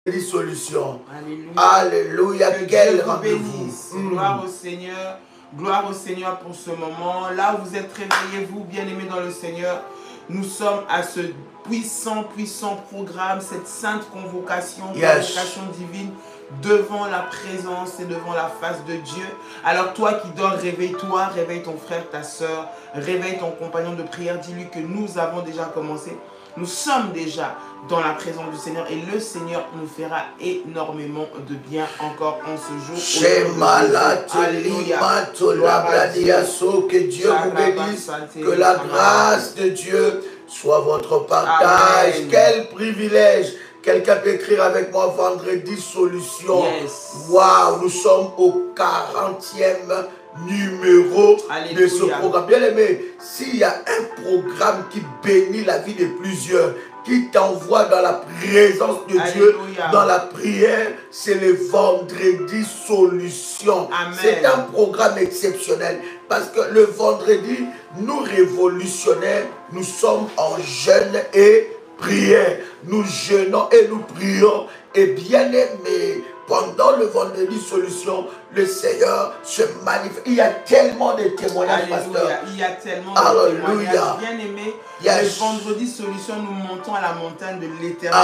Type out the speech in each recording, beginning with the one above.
Solution. Alléluia. Alléluia. Que Quel Dieu vous rendez-vous. bénisse. Gloire au Seigneur. Gloire au Seigneur pour ce moment. Là où vous êtes réveillés, vous, bien-aimés dans le Seigneur, nous sommes à ce puissant programme, cette sainte convocation, convocation divine, devant la présence et devant la face de Dieu. Alors toi qui dors, réveille-toi, réveille ton frère, ta soeur, réveille ton compagnon de prière, dis-lui que nous avons déjà commencé. Nous sommes déjà dans la présence du Seigneur et le Seigneur nous fera énormément de bien encore en ce jour. Alléluia. Que Dieu vous bénisse, que la grâce de Dieu soit votre partage. Amen. Quel privilège! Quelqu'un peut écrire avec moi vendredi solution. Waouh, nous sommes au 40e numéro de ce programme. Bien aimé, s'il y a un programme qui bénit la vie de plusieurs, qui t'envoie dans la présence de Dieu, dans la prière, c'est le vendredi solution. C'est un programme exceptionnel parce que le vendredi, nous révolutionnaires, nous sommes en jeûne et prière. Nous jeûnons et nous prions. Et bien aimé, pendant le vendredi solution, le Seigneur se manifeste. Il y a tellement de témoignages, pasteur. Il y a tellement de témoignages. Bien aimé, le vendredi solution, nous montons à la montagne de l'Éternel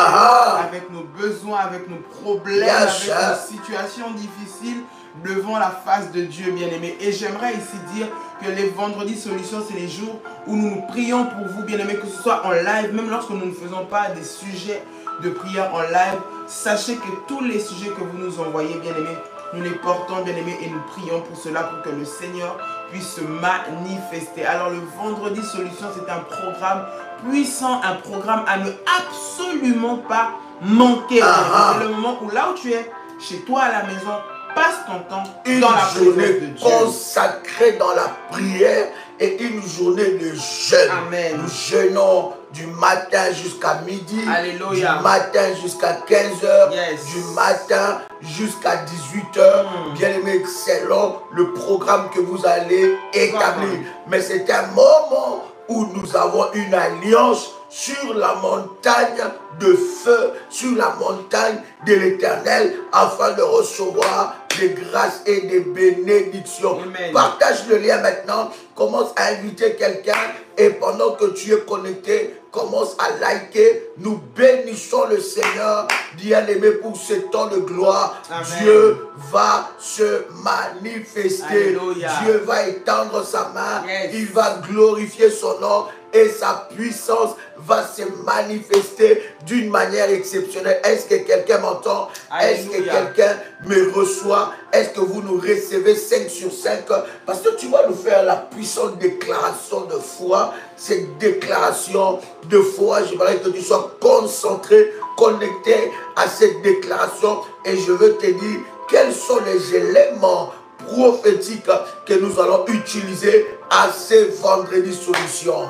avec nos besoins, avec nos problèmes, avec nos situations difficiles devant la face de Dieu, bien aimé. Et j'aimerais ici dire que les vendredis solutions, c'est les jours où nous prions pour vous, bien aimé, que ce soit en live, même lorsque nous ne faisons pas des sujets de prière en live. Sachez que tous les sujets que vous nous envoyez, bien aimé, nous les portons, bien aimé, et nous prions pour cela, pour que le Seigneur puisse se manifester. Alors le vendredi solution, c'est un programme puissant, un programme à ne absolument pas manquer. C'est le moment où là où tu es, chez toi à la maison, passe ton temps dans la présence de Dieu. Consacrée dans la prière et une journée de jeûne. Amen. Nous jeûnons du matin jusqu'à midi, Alléluia. Du matin jusqu'à 15h, du matin jusqu'à 18h. Bien aimé, selon le programme que vous allez établir. Mais c'est un moment où nous avons une alliance sur la montagne de feu, sur la montagne de l'Éternel, afin de recevoir des grâces et des bénédictions. Amen. Partage le lien maintenant, commence à inviter quelqu'un et pendant que tu es connecté, commence à liker. Nous bénissons le Seigneur, bien-aimé, pour ce temps de gloire. Amen. Dieu va se manifester. Alléluia. Dieu va étendre sa main. Il va glorifier son nom et sa puissance va se manifester d'une manière exceptionnelle. Est-ce que quelqu'un m'entend? Est-ce que quelqu'un me reçoit? Est-ce que vous nous recevez 5 sur 5? Parce que tu vas nous faire la puissante déclaration de foi. Cette déclaration de foi, j'aimerais que tu sois concentré, connecté à cette déclaration. Et je veux te dire quels sont les éléments prophétiques que nous allons utiliser à ces vendredis solutions.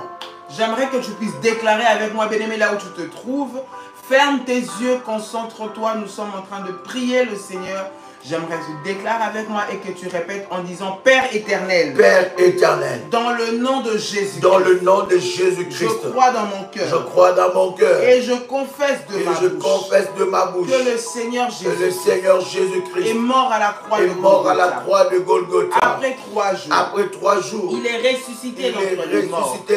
J'aimerais que tu puisses déclarer avec moi, bien-aimé, là où tu te trouves. Ferme tes yeux, concentre-toi. Nous sommes en train de prier le Seigneur. J'aimerais que tu déclares avec moi et que tu répètes en disant: Père éternel. Père éternel. Dans le nom de Jésus. Dans le nom de Jésus-Christ. Je crois dans mon cœur. Je crois dans mon cœur. Et je confesse de ma bouche. Que le Seigneur Jésus. Que le Seigneur Jésus-Christ est mort à la croix de Golgotha. Mort à la croix de Golgotha. Après 3 jours. Après 3 jours. Il est ressuscité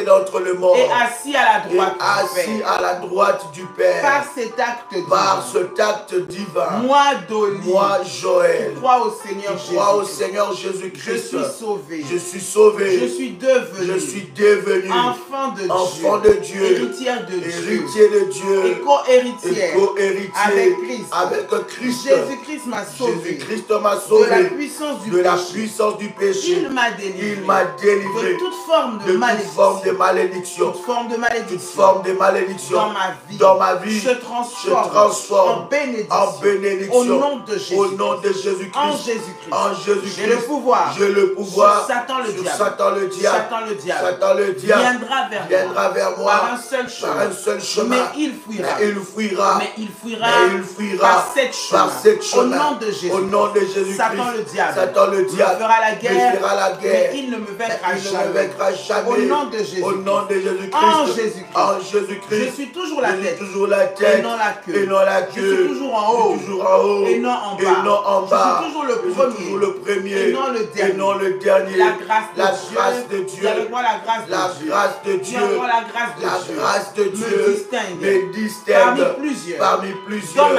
d'entre les morts. Et assis à la droite. Assis à la droite du Père. Par cet acte divin. Par cet acte divin. Moi, Dolly. Moi, Joël. Je crois au Seigneur Jésus. Crois au Seigneur Jésus-Christ. Je suis sauvé. Je suis sauvé. Je suis devenu. Enfant de Dieu. Héritière de Dieu. Et co-héritière. Avec Christ. Jésus-Christ m'a sauvé. De la puissance du péché. Il m'a délivré. De toute forme de malédiction. Toute forme de malédiction. Dans ma vie. Se transforme en bénédiction. Au nom de de Jésus-Christ. En Jésus-Christ. En Jésus-Christ. J'ai le pouvoir. J'ai le pouvoir. Sur Satan le diable. Satan le diable. Satan le diable. Satan le diable. Viendra vers moi. Par Par un seul chemin. Mais il fuira. Mais il fuira. Mais il fuira. Par sept chemins. Au nom de Jésus. Au nom de Jésus-Christ. Satan le diable. Satan le diable. Me fera la guerre. Me fera la guerre. Mais il ne me Il vaincra ne me vaincra jamais. Au nom de Jésus. Au nom de Jésus-Christ. En Jésus-Christ. En Jésus-Christ. Je suis toujours la tête. Toujours la tête. Et non la queue. Et non la queue. Je suis toujours en haut. Toujours en haut. Et non en bas. Et non en bas. Je suis toujours le Je suis premier. toujours le premier. Et non le dernier. Et non le dernier. La grâce de Dieu. Dis avec moi la grâce de Dieu. La grâce de Dieu. Dis avec moi la grâce de Dieu. La grâce de Dieu. Me distingue. Parmi plusieurs. Dans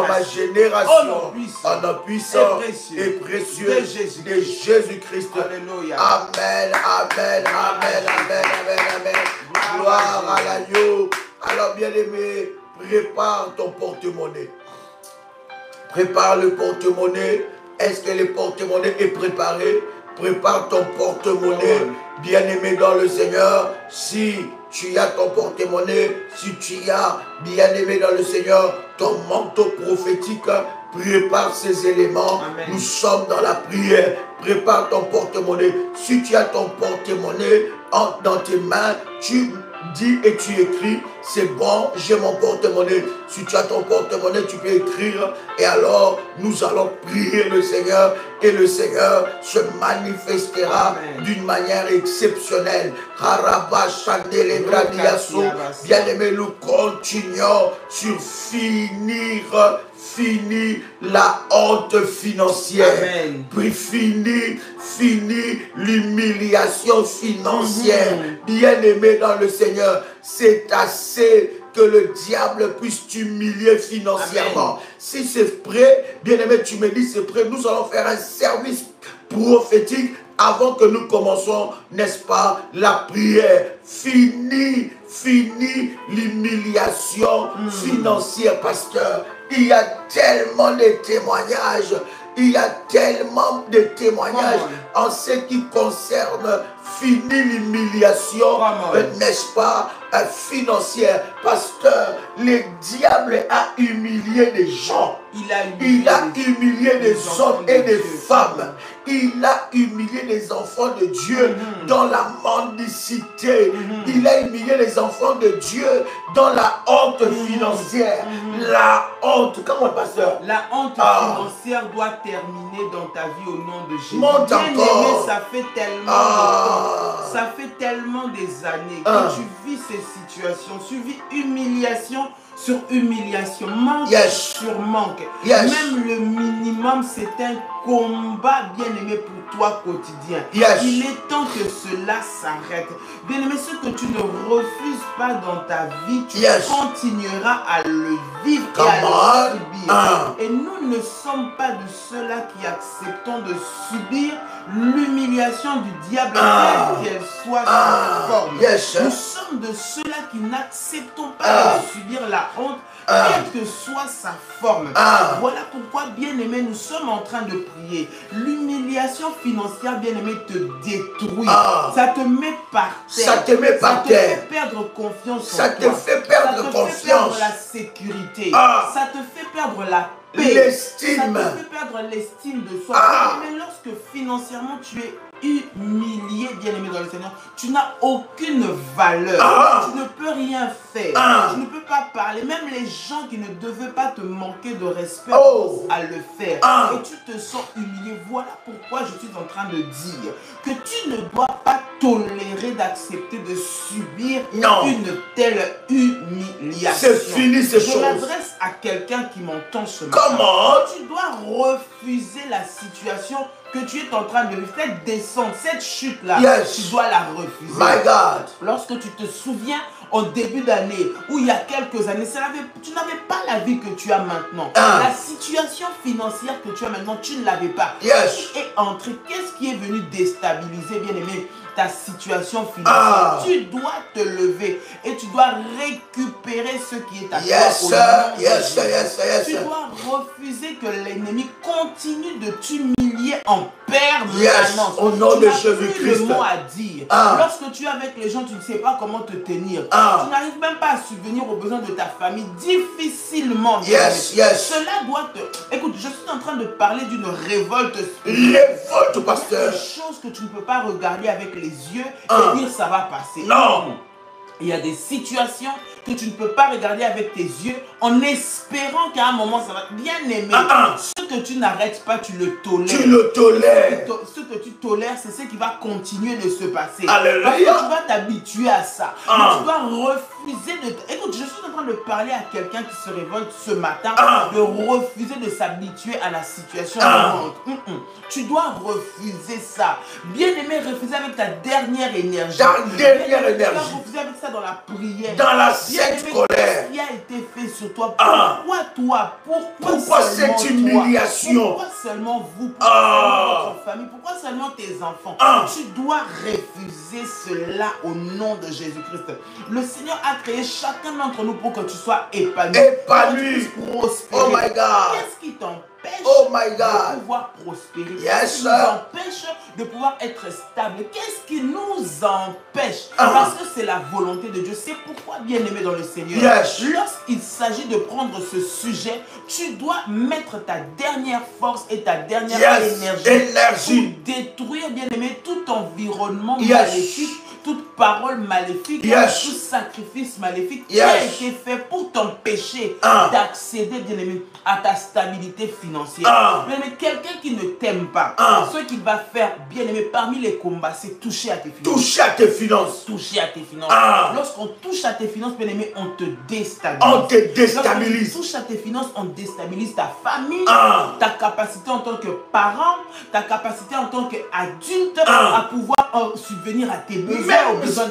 ma génération. Au nom puissant et précieux de Jésus-Christ. Alléluia. Amen, amen, amen, amen, amen, amen. Gloire à l'agneau. Alors, bien-aimé, prépare ton porte-monnaie. Prépare le porte-monnaie. Est-ce que le porte-monnaie est préparé? Prépare ton porte-monnaie. Bien-aimé dans le Seigneur, si tu as ton porte-monnaie, si tu as, bien-aimé dans le Seigneur, ton manteau prophétique, prépare ces éléments. Amen. Nous sommes dans la prière. Prépare ton porte-monnaie. Si tu as ton porte-monnaie dans tes mains, tu dis et tu écris, c'est bon, j'ai mon porte-monnaie. Si tu as ton porte-monnaie, tu peux écrire. Et alors, nous allons prier le Seigneur. Et le Seigneur se manifestera d'une manière exceptionnelle. Bien-aimé, nous continuons sur finir la honte financière. Amen. Puis fini l'humiliation financière. Bien-aimé dans le Seigneur, c'est assez que le diable puisse t'humilier financièrement. Amen. Si c'est prêt, bien-aimé, tu me dis c'est prêt, nous allons faire un service prophétique avant que nous commençons, n'est-ce pas, la prière. Fini l'humiliation financière, pasteur. Il y a tellement de témoignages. Il y a tellement de témoignages en ce qui concerne fini l'humiliation, n'est-ce pas, financière. Pasteur, le diable a humilié des gens. Il a humilié des hommes et des femmes. Il a humilié les enfants de Dieu dans la mendicité. Il a humilié les enfants de Dieu dans la honte financière. La honte, comment, pasteur? La honte financière doit terminer dans ta vie au nom de Jésus. Monte encore. Ça fait tellement de temps. Ça fait tellement des années que tu vis ces situations. Tu vis humiliation sur humiliation, manque sur manque. Même le minimum, c'est un combat, bien-aimé, pour toi quotidien. Il est temps que cela s'arrête. Bien-aimé, ce que tu ne refuses pas dans ta vie, tu continueras à le vivre et à le subir. Et nous ne sommes pas de ceux-là qui acceptons de subir l'humiliation du diable, quelle soit sa forme. Nous sommes de ceux-là qui n'acceptons pas de subir la honte, quelle que soit sa forme. Voilà pourquoi, bien-aimé, nous sommes en train de prier. L'humiliation financière, bien-aimé, te détruit. Ça te met par terre. Ça te met par terre. Ça te fait perdre confiance en toi. Ça te fait perdre confiance. Ça te fait perdre la sécurité. Ça te fait perdre la paix. L'estime. Ça te fait perdre l'estime de soi. Mais lorsque financièrement tu es humilié, bien-aimé dans le Seigneur, tu n'as aucune valeur. Tu ne peux rien faire. Tu ne peux pas parler. Même les gens qui ne devaient pas te manquer de respect à le faire. Et tu te sens humilié. Voilà pourquoi je suis en train de dire que tu ne dois pas tolérer d'accepter de subir une telle humiliation. C'est fini ces choses. Je m'adresse à quelqu'un qui m'entend ce matin. Comment? Tu dois refuser la situation que tu es en train de vivre, cette descente, cette chute-là, tu dois la refuser. My God. Lorsque tu te souviens, en début d'année, ou il y a quelques années, tu n'avais pas la vie que tu as maintenant. La situation financière que tu as maintenant, tu ne l'avais pas. Qui est entré? Qu'est-ce qui est venu déstabiliser, bien-aimé, ta situation financière? Tu dois te lever et tu dois récupérer ce qui est à toi. Tu dois refuser que l'ennemi continue de t'humilier prier en permanence. Au nom de Jésus-Christ. Jésus-Christ. Le mot à dire. Lorsque tu es avec les gens, tu ne sais pas comment te tenir. Tu n'arrives même pas à subvenir aux besoins de ta famille. Difficilement. Cela doit te... Écoute, je suis en train de parler d'une révolte spirituelle. Révolte, pasteur. Des choses que tu ne peux pas regarder avec les yeux et dire ça va passer. Non. Il y a des situations que tu ne peux pas regarder avec tes yeux en espérant qu'à un moment ça va. Bien aimé, ce que tu n'arrêtes pas, tu le tolères. Tu le tolères. Ce que tu tolères, c'est ce qui va continuer de se passer. Alléluia. Parce que tu vas t'habituer à ça. Mais tu dois refuser de... Écoute, je suis en train de parler à quelqu'un qui se révolte ce matin de refuser de s'habituer à la situation du monde. Tu dois refuser ça. Bien aimé, refuser avec ta dernière énergie. Ta dernière énergie. Tu dois refuser avec ça dans la prière. Dans la sainte colère. Ce qui a été fait sur toi, pourquoi toi? Pourquoi cette humiliation? Pourquoi seulement vous? Pourquoi seulement votre famille? Pourquoi seulement tes enfants? Tu dois refuser cela au nom de Jésus-Christ. Le Seigneur a créé chacun d'entre nous pour que tu sois épanoui. Épanoui. Oh my God. Qu'est-ce qui t'empêche de pouvoir prospérer? Qu'est-ce qui nous empêche de pouvoir être stable? Qu'est-ce qui nous empêche? Parce que c'est la volonté de Dieu. C'est pourquoi, bien aimé dans le Seigneur, lorsqu'il s'agit de prendre ce sujet, tu dois mettre ta dernière force et ta dernière énergie pour détruire, bien aimé, tout environnement maléfique, toute parole maléfique, tout sacrifice maléfique qui a été fait pour t'empêcher d'accéder, bien aimé, à ta stabilité financière. Mais quelqu'un qui ne t'aime pas, ce qu'il va faire, bien aimé, parmi les combats, c'est toucher à tes finances. Toucher à tes finances. Toucher à tes finances. Lorsqu'on touche à tes finances, bien aimé, on te déstabilise. On te déstabilise. Lorsqu'on touche à tes finances, on déstabilise ta famille, ta capacité en tant que parent, ta capacité en tant qu'adulte à pouvoir subvenir à tes besoins.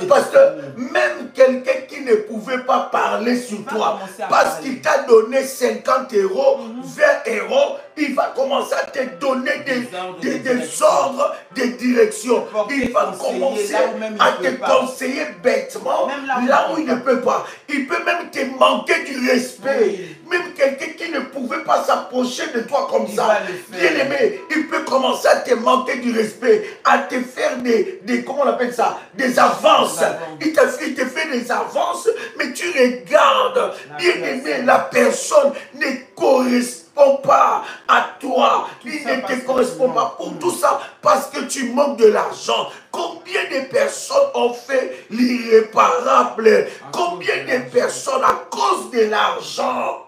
Parce que même quelqu'un qui ne pouvait pas parler sur toi, parce qu'il t'a donné 50 euros, 20 euros, il va commencer à te donner des ordres, des directions. Il va commencer à te conseiller bêtement là où il ne peut pas. Il peut même te manquer du respect. Même quelqu'un qui ne pouvait pas s'approcher de toi comme ça, bien aimé, il peut commencer à te manquer du respect, à te faire comment on appelle ça, des avances. Il te fait des avances, mais tu regardes, bien aimé, la personne ne correspond pas à toi. Il ne te correspond pas pour tout ça parce que tu manques de l'argent. Combien de personnes ont fait l'irréparable? Combien de personnes à cause de l'argent?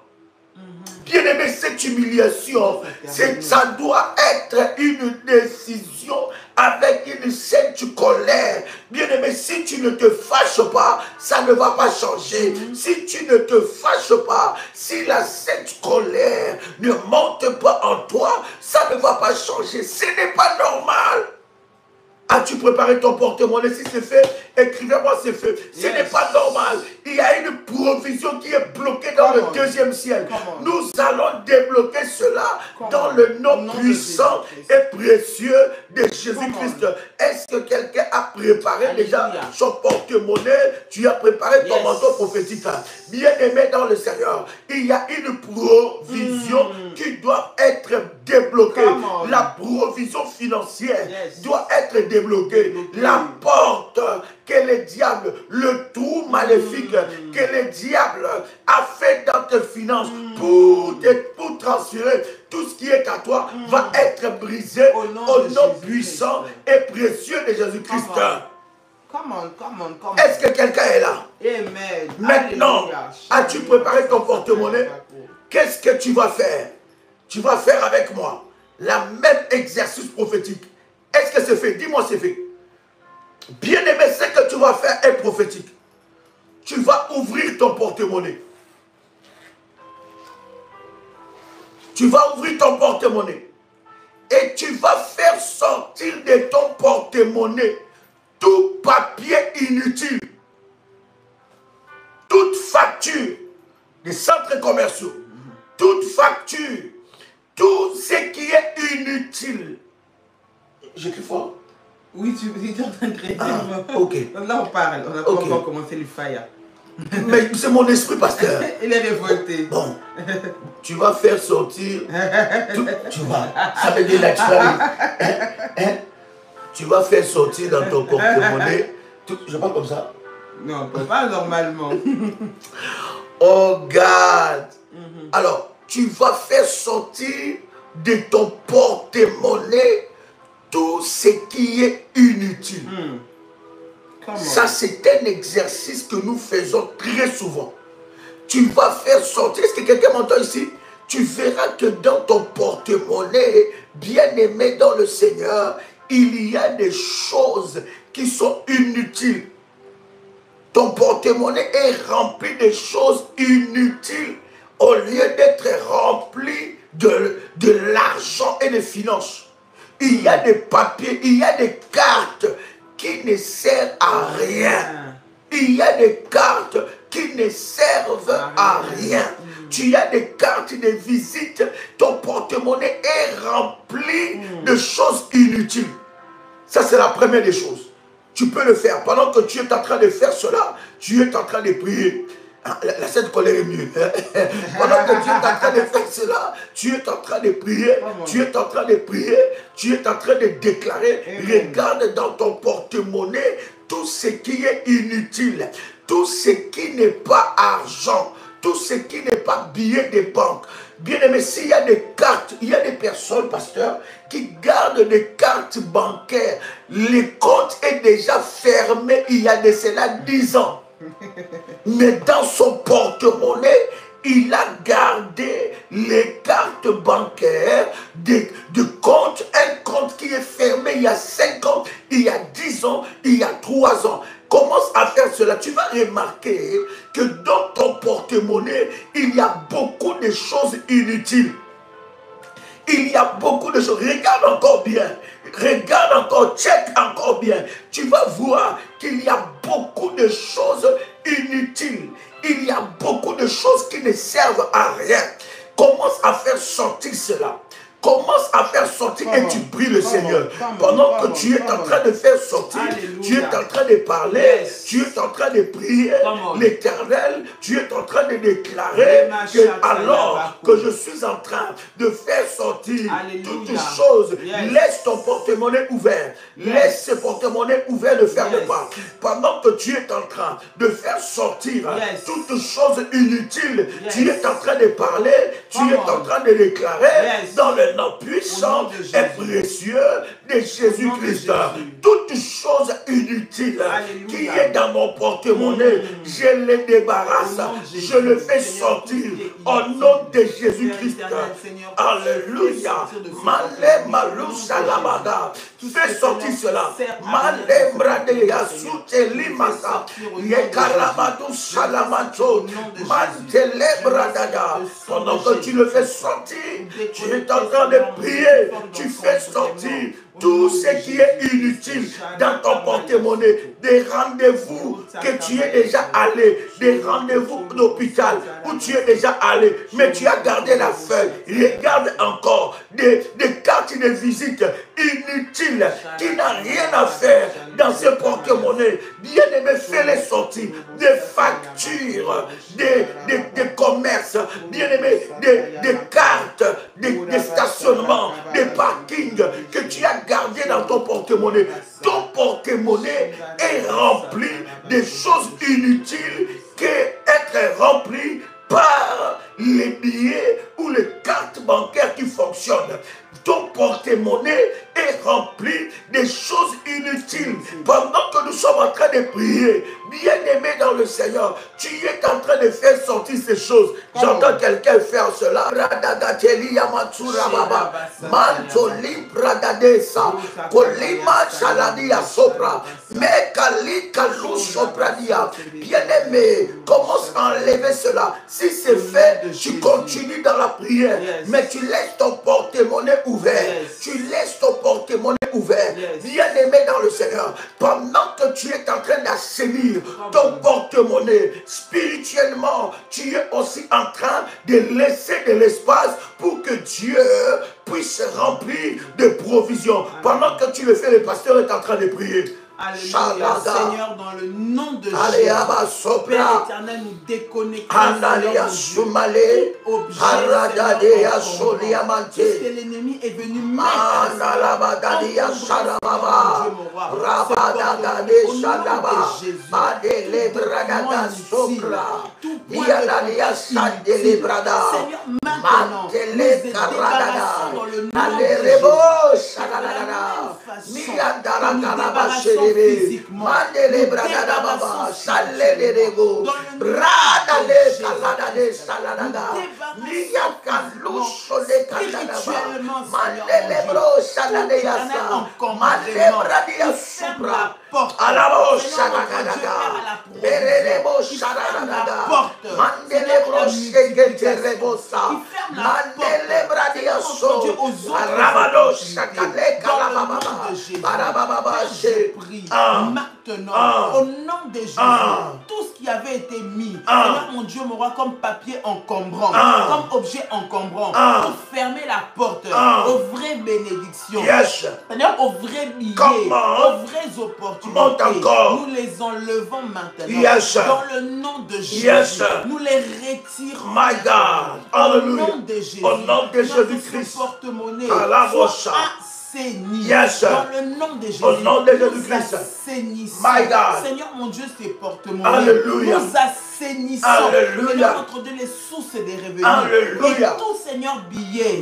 Bien aimé, cette humiliation, ça doit être une décision avec une sainte colère. Bien aimé, si tu ne te fâches pas, ça ne va pas changer. Si tu ne te fâches pas, si la sainte colère ne monte pas en toi, ça ne va pas changer. Ce n'est pas normal. As-tu préparé ton porte-monnaie? Si c'est fait, écrivez-moi c'est fait. Ce n'est pas normal. Il y a une provision qui est bloquée dans le deuxième ciel. Nous allons débloquer cela dans le nom puissant et précieux de Jésus-Christ. Est-ce que quelqu'un a préparé déjà son porte-monnaie? Tu as préparé ton manteau prophétique. Bien aimé dans le Seigneur, il y a une provision qui doit être débloquée. La provision financière doit être débloquée. La porte que le diable, le trou maléfique que le diable a fait dans tes finances pour transférer tout ce qui est à toi va être brisé au nom puissant et précieux de Jésus-Christ. Come on. Est-ce que quelqu'un est là? Amen. Maintenant, as-tu préparé ton porte-monnaie? Qu'est-ce que tu vas faire? Tu vas faire avec moi le même exercice prophétique. Est-ce que c'est fait? Dis-moi c'est fait. Bien aimé, ce que tu vas faire est prophétique. Tu vas ouvrir ton porte-monnaie. Tu vas ouvrir ton porte-monnaie. Et tu vas faire sortir de ton porte-monnaie tout papier inutile. Toute facture des centres commerciaux. Toute facture. Tout ce qui est inutile. J'écris fort. Oui, tu es en train de créer. Ok. Là, on parle. On a pas encore commencé le fire. Mais c'est mon esprit, pasteur. Il est révolté. Bon, tu vas faire sortir, tu vois, ça veut dire naturellement. Tu vas faire sortir dans ton porte-monnaie, je parle comme ça. Non, pas normalement. Oh God. Alors, tu vas faire sortir de ton porte-monnaie tout ce qui est inutile. Ça, c'est un exercice que nous faisons très souvent. Tu vas faire sortir, est-ce que quelqu'un m'entend ici? Tu verras que dans ton porte-monnaie, bien-aimé dans le Seigneur, il y a des choses qui sont inutiles. Ton porte-monnaie est rempli de choses inutiles au lieu d'être rempli de l'argent et des finances. Il y a des papiers, il y a des cartes qui ne servent à rien. Il y a des cartes qui ne servent à rien. Tu as des cartes de visite, ton porte-monnaie est rempli de choses inutiles. Ça, c'est la première des choses. Tu peux le faire. Pendant que tu es en train de faire cela, tu es en train de prier. La Sainte Colère est mieux. Pendant que tu es en train de faire cela, tu es en train de prier, tu es en train de prier, tu es en train de déclarer. Regarde dans ton porte-monnaie tout ce qui est inutile, tout ce qui n'est pas argent, tout ce qui n'est pas billet de banque. Bien aimé, s'il y a des cartes, il y a des personnes, pasteur, qui gardent des cartes bancaires. Le compte est déjà fermé il y a de cela 10 ans. Mais dans son porte-monnaie, il a gardé les cartes bancaires de compte, un compte qui est fermé il y a 5 ans, il y a 10 ans, il y a 3 ans. Commence à faire cela. Tu vas remarquer que dans ton porte-monnaie, il y a beaucoup de choses inutiles. Il y a beaucoup de choses. Regarde encore bien. Regarde encore, check encore bien. Tu vas voir qu'il y a beaucoup de choses inutiles. Il y a beaucoup de choses qui ne servent à rien. Commence à faire sortir cela. Commence à faire sortir et tu pries le Seigneur. Pendant que tu es en train de faire sortir, tu es en train de parler, tu es en train de prier l'Éternel, tu es en train de déclarer que alors que je suis en train de faire sortir toutes choses, laisse ton porte-monnaie ouvert. Laisse ce porte-monnaie ouvert, ne ferme pas. Pendant que tu es en train de faire sortir toutes choses inutiles, tu es en train de parler, tu es en train de déclarer dans le nom puissant et précieux de Jésus-Christ. Toute chose inutile qui est dans mon porte-monnaie, je le débarrasse, je le fais sortir au nom de Jésus-Christ. Alléluia. Malé malou salamada. Fais sortir cela. Malé bradea soute limasa. Yekarabadou salamato. Mantele bradada. Pendant que tu le fais sortir, tu es en train de prier, tu fais sortir tout ce qui est inutile dans ton porte-monnaie, des rendez-vous que tu es déjà allé, des rendez-vous d'hôpital où tu es déjà allé, mais tu as gardé la feuille. Regarde encore des cartes de visite inutiles qui n'ont rien à faire dans ce porte-monnaie. Bien aimé, fais-les sortir. Des factures, des commerces, bien aimé, des cartes, des stationnements, des parkings que tu as gardé dans ton porte-monnaie. Ton porte-monnaie est rempli de choses inutiles qui être rempli par les billets ou les cartes bancaires qui fonctionnent. Ton porte-monnaie est rempli de choses inutiles. Pendant que nous sommes en train de prier, bien-aimé dans le Seigneur, tu es en train de faire sortir ces choses. J'entends quelqu'un faire cela. Bien-aimé, commence à enlever cela. Si c'est fait, tu continues dans la prière, mais tu laisses ton porte-monnaie ouvert. Tu laisses ton porte-monnaie ouvert. Bien-aimé dans le Seigneur, pendant que tu es en train d'assainir ton porte-monnaie spirituellement, tu es aussi en train de laisser de l'espace pour que Dieu puisse remplir de provisions. Pendant que tu le fais, le pasteur est en train de prier. Alléluia. Seigneur, dans le nom de Jésus, Père éternel, nous déconnectons tout que l'ennemi est venu mettre Seigneur, maintenant, nous débarrassons dans le nom de Jésus. Physiquement, maintenant, au nom de Jésus, tout ce qui avait été mis, Seigneur mon Dieu, mon roi, comme papier encombrant, comme objet encombrant, pour fermer la porte aux vraies bénédictions, Seigneur, aux vrais billets, aux vraies opportunités, nous les enlevons maintenant, dans le nom de Jésus, nous les retirons, au nom de Jésus, notre porte-monnaie, dans le nom de Jésus, nous assainissons. Seigneur mon Dieu, ces porte-monnaies, nous assainissons. Notre Dieu, les sources des revenus. Et tout, Seigneur, billet,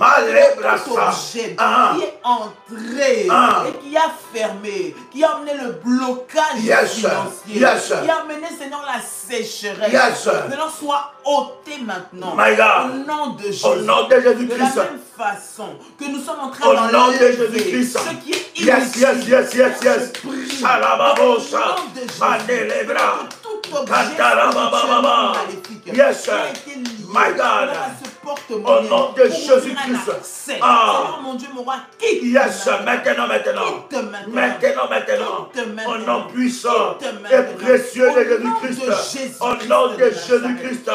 tout objet qui est entré et qui a fermé, qui a amené le blocage financier, qui a amené, Seigneur, la sécheresse. Seigneur, soit ôté maintenant. Au nom de Jésus. De la même façon que nous sommes en train d'enlever ce qui est inutile. Tout objet my God, au nom de Jésus-Christ. Seigneur mon Dieu, mon roi, quitte maintenant, au nom puissant et précieux de Jésus-Christ, au nom de Jésus-Christ,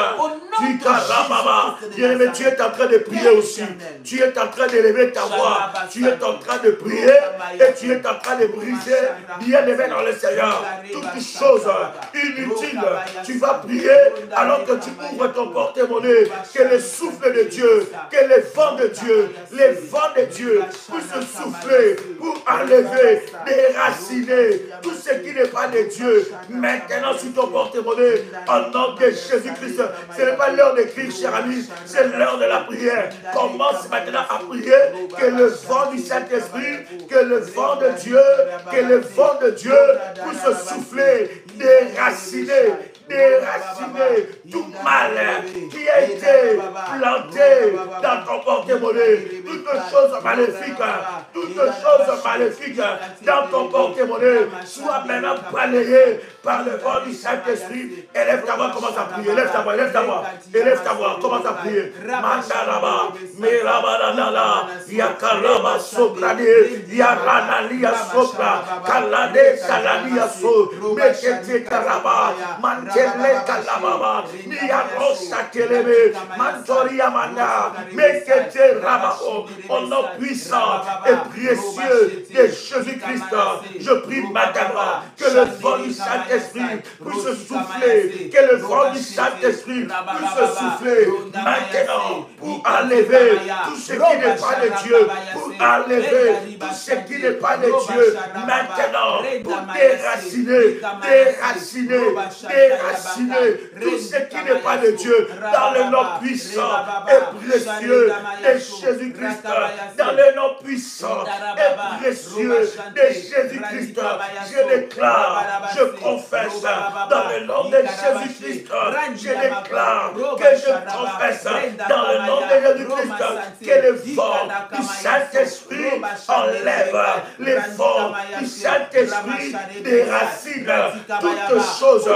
bien-aimé, tu es en train de prier aussi, tu es en train d'élever ta voix, tu es en train de prier et tu es en train de briser, bien-aimé dans le Seigneur, toutes choses inutiles, tu vas prier alors que tu ouvres ton porte-monnaie, que le souffle de Dieu, que les vents de Dieu, puissent souffler pour enlever, déraciner tout ce qui n'est pas de Dieu. Maintenant, sur ton porte-monnaie, au nom de Jésus-Christ, ce n'est pas l'heure d'écrire, cher ami, c'est l'heure de la prière. Commence maintenant à prier que le vent du Saint-Esprit, que le vent de Dieu puisse souffler, déraciner tout mal qui a été planté dans ton porte-monnaie, toutes choses maléfiques dans ton porte-monnaie, soient maintenant balayées par le vent du Saint-Esprit. Élève ta voix, commence à prier, élève ta voix, commence à prier. Mandaraba, Merabanala, Yakaraba Sokrade, Yaranalia Sopra, Kalade Salalia So, Mekete Karaba, Mantele Kalababa, Miyarosa Kelebe, Mantoria Manda, Mekete Rabao, au nom puissant et précieux de Jésus-Christ, je prie maintenant que le vent du Saint-Esprit puisse souffler, que le vent du Saint-Esprit puisse souffler maintenant pour enlever tout ce qui n'est pas de Dieu, pour enlever tout ce qui n'est pas de Dieu, maintenant pour déraciner tout ce qui n'est pas de Dieu dans le nom puissant et précieux de Jésus-Christ, dans le nom puissant et précieux de Jésus-Christ, je déclare, je confesse dans le nom de Jésus-Christ, je déclare que je confesse dans le nom de Jésus-Christ que le vent du Saint-Esprit enlève les vents du Saint-Esprit déracine toutes choses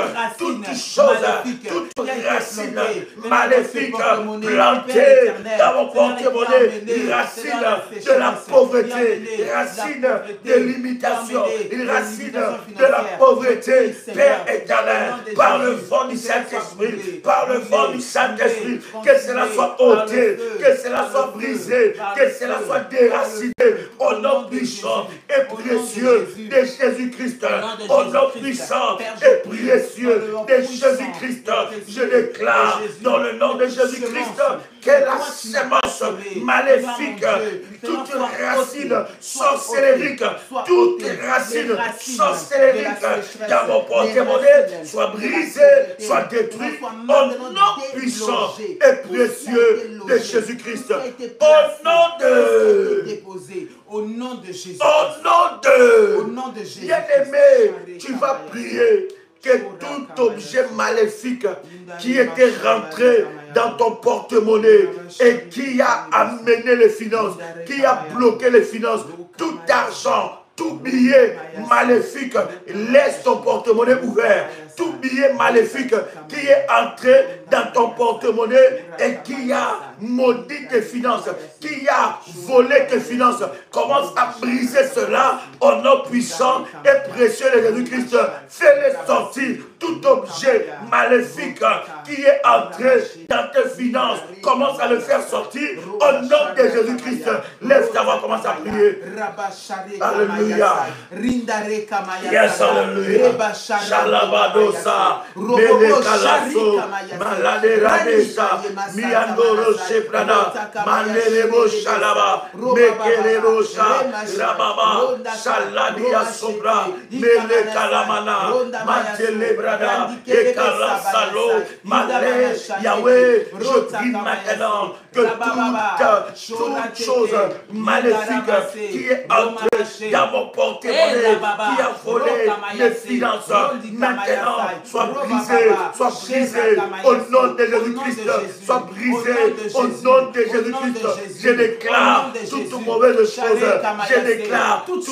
racines maléfiques plantées dans mon porte-monnaie, les racines de la pauvreté, racines de l'imitation, les racines de la pauvreté, Père éternel, par le vent du Saint-Esprit, que cela soit ôté, que cela soit brisé, que cela soit déraciné au nom puissant et précieux de Jésus-Christ. Au nom puissant et précieux de Jésus-Christ. Je déclare dans le nom de Jésus-Christ que la sémence maléfique, toute racine sorcellérique, toute racine sorcellérique dans mon porte-monnaie soit brisée, soit détruite au nom puissant et précieux de Jésus-Christ. Au nom de Jésus. Au nom de Jésus. Bien-aimé, tu vas prier que tout objet maléfique qui était rentré dans ton porte-monnaie et qui a amené les finances, qui a bloqué les finances, tout argent, tout billet maléfique, laisse ton porte-monnaie ouvert. Tout billet maléfique qui est entré dans ton porte-monnaie et qui a maudit tes finances, qui a volé tes finances, commence à briser cela au nom puissant et précieux de Jésus-Christ. Fais-les sortir. Tout objet maléfique qui est entré dans tes finances, commence à le faire sortir au nom de Jésus-Christ. Lève ta voix, commence à prier. Alléluia. Yes, alléluia. Shalabadosa, Melekalaso, Maladeradesa, Miandoro Sheprana, Manelebo Shalaba, Mekelebosha, Rababa, Shaladia Sobra, Melekalamana, Mantelebrada, Ekalasalo, Malé, Yahweh, je prie maintenant que toute chose maléfique qui est entrée dans mon porte-monnaie, qui a volé mes finances, maintenant soit brisée au nom de Jésus-Christ, soit brisée au nom de Jésus-Christ. Je déclare toute mauvaise chose, je déclare tout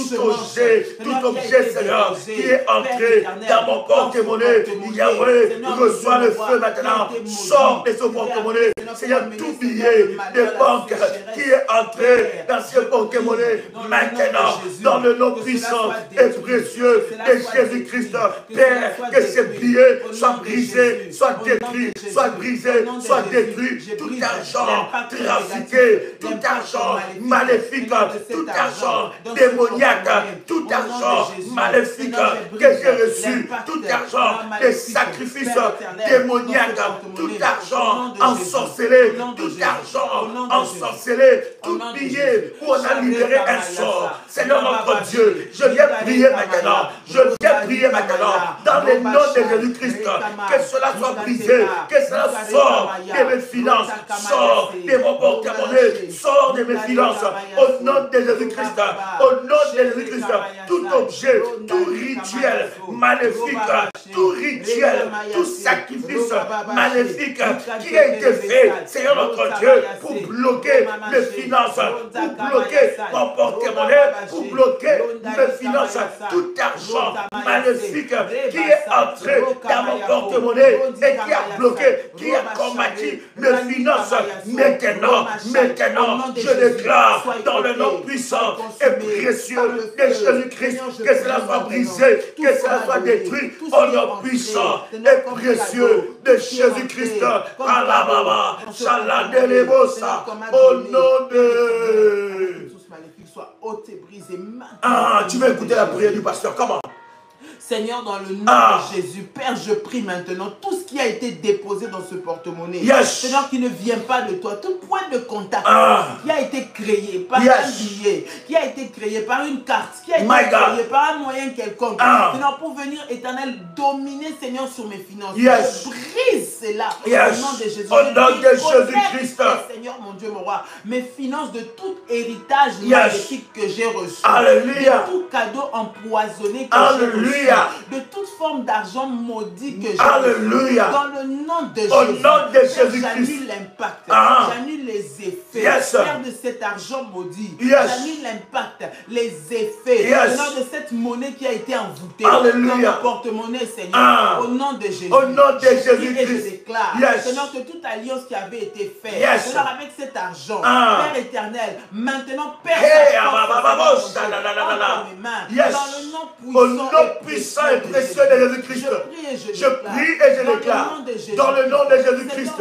objet, Seigneur, qui est entré dans mon porte-monnaie. Yahweh, reçois le feu maintenant, sors de ce porte-monnaie. Seigneur, tout billet de banque qui est entré dans ce porte-monnaie, maintenant, dans le nom puissant et précieux de Jésus-Christ, Père, que ces billets soient brisés, soient détruits, soient brisés, soient détruits. Tout argent trafiqué, tout argent maléfique, tout argent démoniaque, tout argent maléfique que j'ai reçu, tout argent des sacrifices démoniaques, tout argent ensorcelé, tout argent ensorcelé, tout billet où on a libéré un sort. Seigneur notre Dieu, je viens prier maintenant, dans le nom de Jésus-Christ, que cela soit brisé, que cela sorte de mes finances, sort de mon porte-monnaie, sort de mes finances, au nom de Jésus-Christ, au nom de Jésus-Christ, tout objet, tout rituel maléfique, tout rituel, tout sacrifice maléfique qui a été fait, Seigneur notre Dieu, pour bloquer mes finances, pour bloquer mon porte-monnaie, pour bloquer mes finances, tout argent maléfique qui est entré dans mon porte-monnaie et qui a bloqué, qui a combattu mes finances. Maintenant, je déclare dans le nom puissant et précieux de Jésus-Christ que cela soit brisé, que cela soit détruit au nom puissant et précieux de Jésus-Christ. Alabama, Shaladelebosa, au nom de... Ah, tu veux écouter la prière du pasteur, comment? Seigneur, dans le nom de Jésus, Père, je prie maintenant tout ce qui a été déposé dans ce porte-monnaie. Seigneur, qui ne vient pas de toi, tout point de contact qui a été créé par un billet, qui a été créé par une carte, qui a été créé par un moyen quelconque. Seigneur, pour venir, Éternel, dominer, Seigneur, sur mes finances. Je brise cela au nom de Jésus. Au nom de Jésus-Christ. Seigneur, mon Dieu, mon roi, mes finances de tout héritage maléfique que j'ai reçu. Alléluia. De tout cadeau empoisonné que j'ai reçu. De toute forme d'argent maudit que j'ai. Alléluia. Dans le nom de Jésus. Au nom de Jésus-Christ. J'annule l'impact. J'annule les effets. Père, de cet argent maudit. J'annule l'impact, les effets. Au nom de cette monnaie qui a été envoûtée. Alléluia. Dans mon porte-monnaie, Seigneur. Au nom de Jésus. Au nom de Jésus-Christ. Et je déclare, Seigneur, que toute alliance qui avait été faite, Seigneur, avec cet argent, Père éternel, maintenant, Père, entre mes mains. Dans le nom puissant sang et précieux de Jésus-Christ. Je prie et je déclare dans le nom de Jésus-Christ.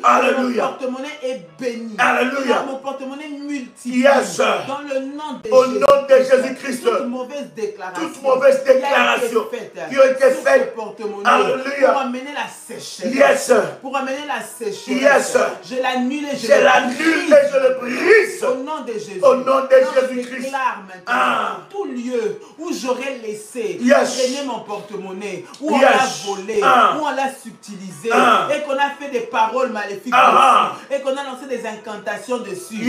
Alléluia. Mon porte-monnaie est béni. Alléluia. Mon porte-monnaie multiplié. Yes. Dans le nom de au nom de Jésus-Christ. Toute mauvaise déclaration qui a été faite Alléluia. Pour amener la sécheresse. Yes. Pour amener la sécheresse. Yes. Je l'annule et je le brise. Au nom de Jésus. Au nom de Jésus-Christ. Je déclare maintenant tout lieu où j'aurais laissé traîner mon porte-monnaie, où on l'a volé, où on l'a subtilisé, et qu'on a fait des paroles maléfiques dessus, et qu'on a lancé des incantations dessus.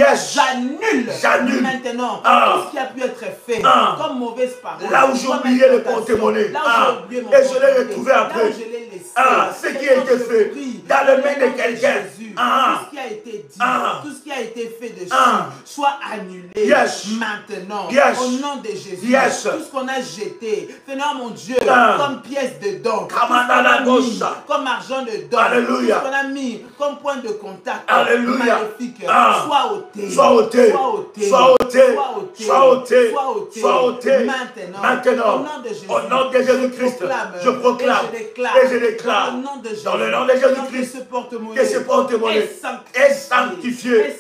J'annule maintenant tout ce qui a pu être fait comme mauvaise parole. Là où j'ai oublié le porte-monnaie, et je l'ai retrouvé après. Là où je l'ai laissé, ce qui a été fait dans le main de quelqu'un. Tout ce qui a été dit, tout ce qui a été fait dessus, soit annulé maintenant. Au nom de Jésus. Tout ce qu'on a jeté, Seigneur mon Dieu, comme pièce de don, comme argent de don, tout ce qu'on a mis comme point de contact maléfique, soit ôté. Soit ôté. Maintenant. Au nom de Jésus-Christ. Je proclame et je déclare dans le nom de Jésus-Christ que ce porte-monnaie est sanctifié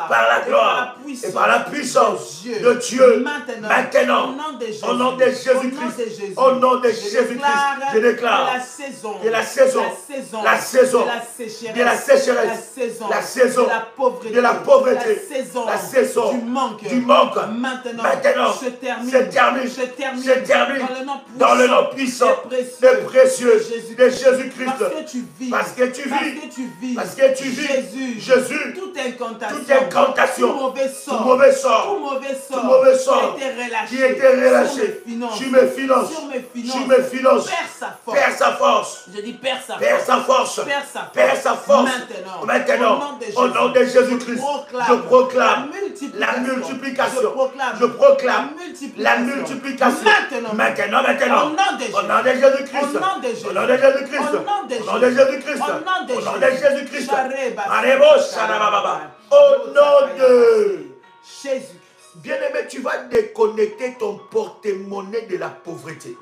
par la gloire et par la puissance de Dieu. Maintenant, au nom de Jésus-Christ, au nom de Jésus-Christ, je déclare que la saison de la sécheresse, la saison de la pauvreté, la saison du manque, maintenant se termine dans le nom puissant et précieux de Jésus-Christ. Parce que tu vis, Jésus, toute incantation, tout mauvais sort qui était relâché sur mes finances, perd sa force. Je dis perd sa force. Maintenant, au nom de Jésus-Christ, je proclame la multiplication. Je proclame la multiplication. Maintenant, au nom de Jésus-Christ, au nom de Jésus-Christ, au nom de Jésus-Christ, au nom de Jésus-Christ, au nom de Jésus. Bien-aimé, tu vas déconnecter ton porte-monnaie de la pauvreté.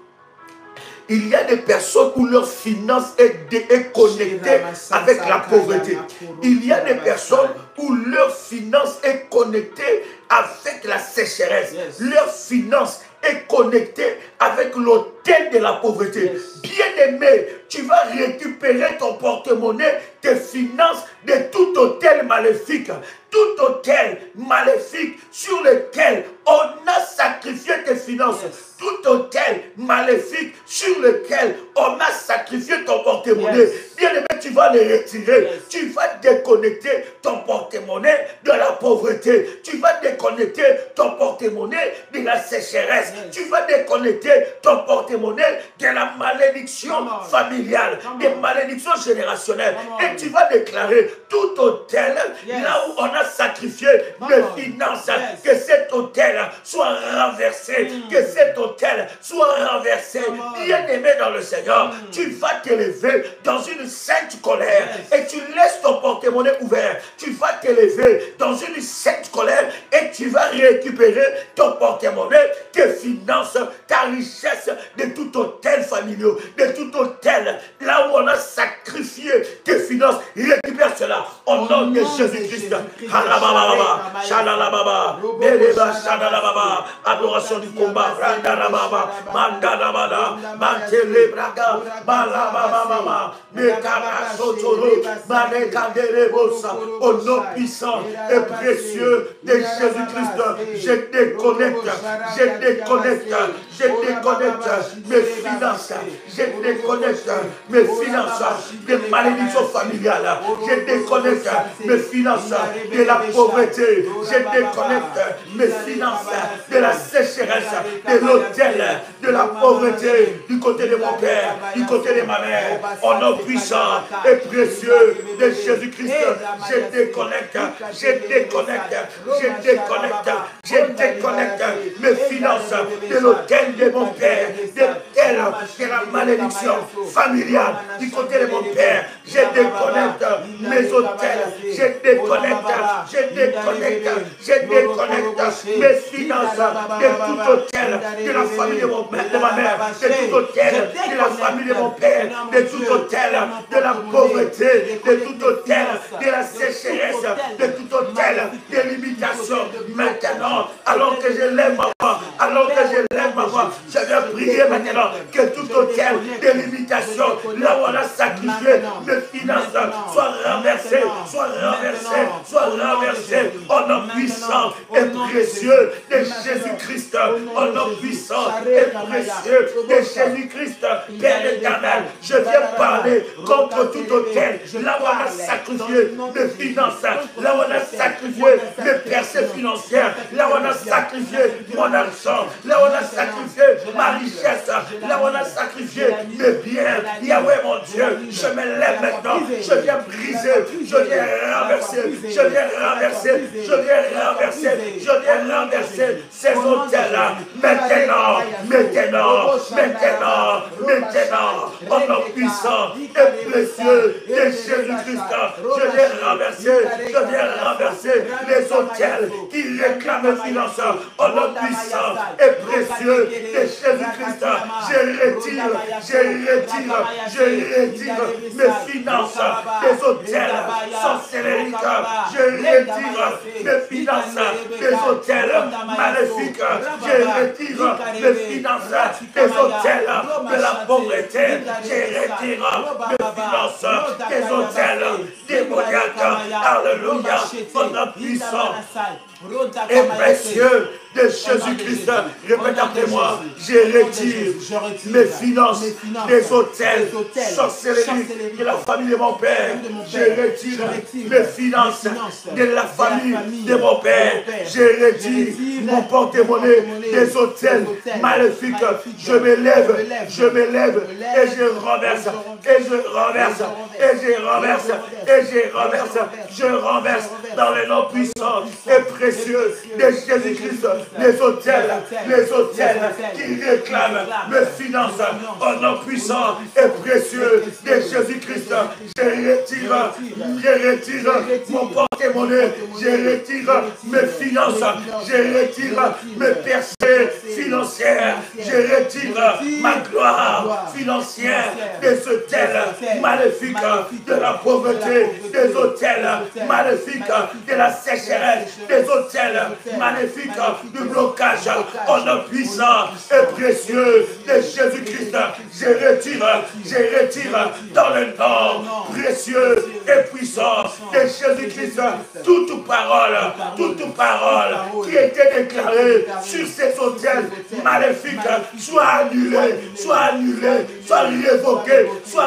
Il y a des personnes où leur finance est connectée avec la pauvreté. Il y a des personnes où leur finance est connectée avec la sécheresse. Leur finance est connectée avec l'autel de la pauvreté. Bien-aimé, tu vas récupérer ton porte-monnaie, tes finances de tout autel maléfique. Tout autel maléfique sur lequel on a sacrifié tes finances. Tout autel maléfique sur lequel on a sacrifié ton porte-monnaie. Bien-aimé, tu vas les retirer. Tu vas déconnecter ton porte-monnaie de la pauvreté. Tu vas déconnecter ton porte-monnaie de la sécheresse. Tu vas déconnecter ton porte-monnaie de la malédiction familiale, des malédictions générationnelles. Et tu vas déclarer tout autel, là où on a sacrifié mes finances, que cet autel soit renversé, que cet autel soit renversé. Bien-aimé dans le Seigneur, tu vas t'élever dans une sainte colère et tu laisses ton porte-monnaie ouvert. Tu vas t'élever dans une sainte colère et tu vas récupérer ton porte-monnaie, tes finances, ta richesse de tout autel familial, de tout autel, là où on a sacrifié tes finances. Récupère cela au nom de Jésus-Christ. Adoration du combat. Mandalabala, Mantele Braga, Balababa, Mekara Sotoro, Manekandere Bossa, au nom puissant et précieux de Jésus-Christ, je déconnecte mes finances, je déconnecte mes finances des malédictions familiales, je déconnecte mes finances de la pauvreté, je déconnecte mes finances de la sécheresse, de l'autel, de la pauvreté, du côté de mon père, du côté de ma mère, au nom puissant et précieux de Jésus-Christ, je déconnecte mes finances de l'autel de mon père, de la malédiction familiale, du côté de mon père, je déconnecte mes hôtels, je déconnecte mes finances de tout hôtel, de la famille de ma mère, de tout hôtel, de la famille de mon père, de tout hôtel, de la pauvreté, de tout hôtel, de la sécheresse, de tout hôtel, de limitation. Maintenant, alors que je lève ma voix, je viens prier maintenant que tout hôtel de limitation, là où on a sacrifié mes finances, soit renversé, au nom puissant et précieux de Jésus-Christ, au nom puissant et précieux de Jésus-Christ, Père éternel, je viens parler contre tout hôtel, là où on a sacrifié mes finances, là où on a sacrifié mes percées financières, là où on a sacrifié mon argent, là où on a sacrifié ma richesse, là où on a sacrifié mes biens. Yahweh mon Dieu, je me lève maintenant, je viens briser, je viens renverser ces hôtels-là. Maintenant, au nom puissant et précieux de Jésus-Christ, je viens renverser les hôtels qui réclament mes finances. Au nom puissant et précieux de Jésus-Christ, je retire mes finances des hôtels sorcelleries. Je retire mes finances des hôtels maléfiques. Je retire mes finances des hôtels de la pauvreté. Je retire mes finances des hôtels démoniaques. Alléluia. Au nom puissant et précieux de Jésus-Christ, répète après moi, je retire mes finances des hôtels sorcelleries de la famille de mon père. Je retire mes finances de la famille de mon père. Je retire mon porte-monnaie des hôtels maléfiques. Je me lève et je renverse, je renverse dans le nom puissant et précieux de Jésus-Christ les hôtels qui réclament mes finances au nom puissant et précieux de Jésus-Christ. Je retire mon porte-monnaie, je retire mes finances, je retire mes percées financières, je retire ma gloire financière des hôtels maléfiques de la pauvreté, des hôtels maléfiques de la sécheresse, des hôtels maléfiques du blocage. Au nom puissant et précieux de Jésus-Christ, je retire dans le nom précieux et puissant de Jésus-Christ toute parole qui était déclarée sur ces hôtels maléfiques soit annulée, soit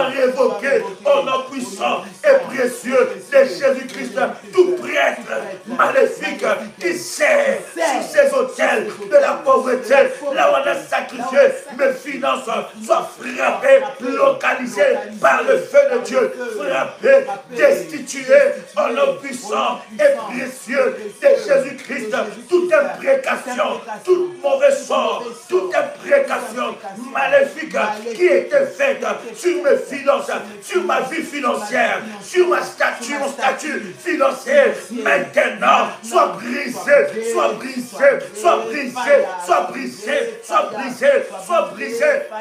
révoquée au nom puissant et précieux de Jésus-Christ. Tout prêtre maléfique qui sert sur ces hôtels de la pauvreté, là où on a sacrifié mes finances, soit frappé, localisé par le feu de Dieu, frappé, destitué au nom puissant et précieux de Jésus-Christ. Toute imprécation, toute mauvaise sort, toute imprécation maléfique qui était faite sur mes finances, sur ma vie financière, sur mon statut financier, maintenant soit brisé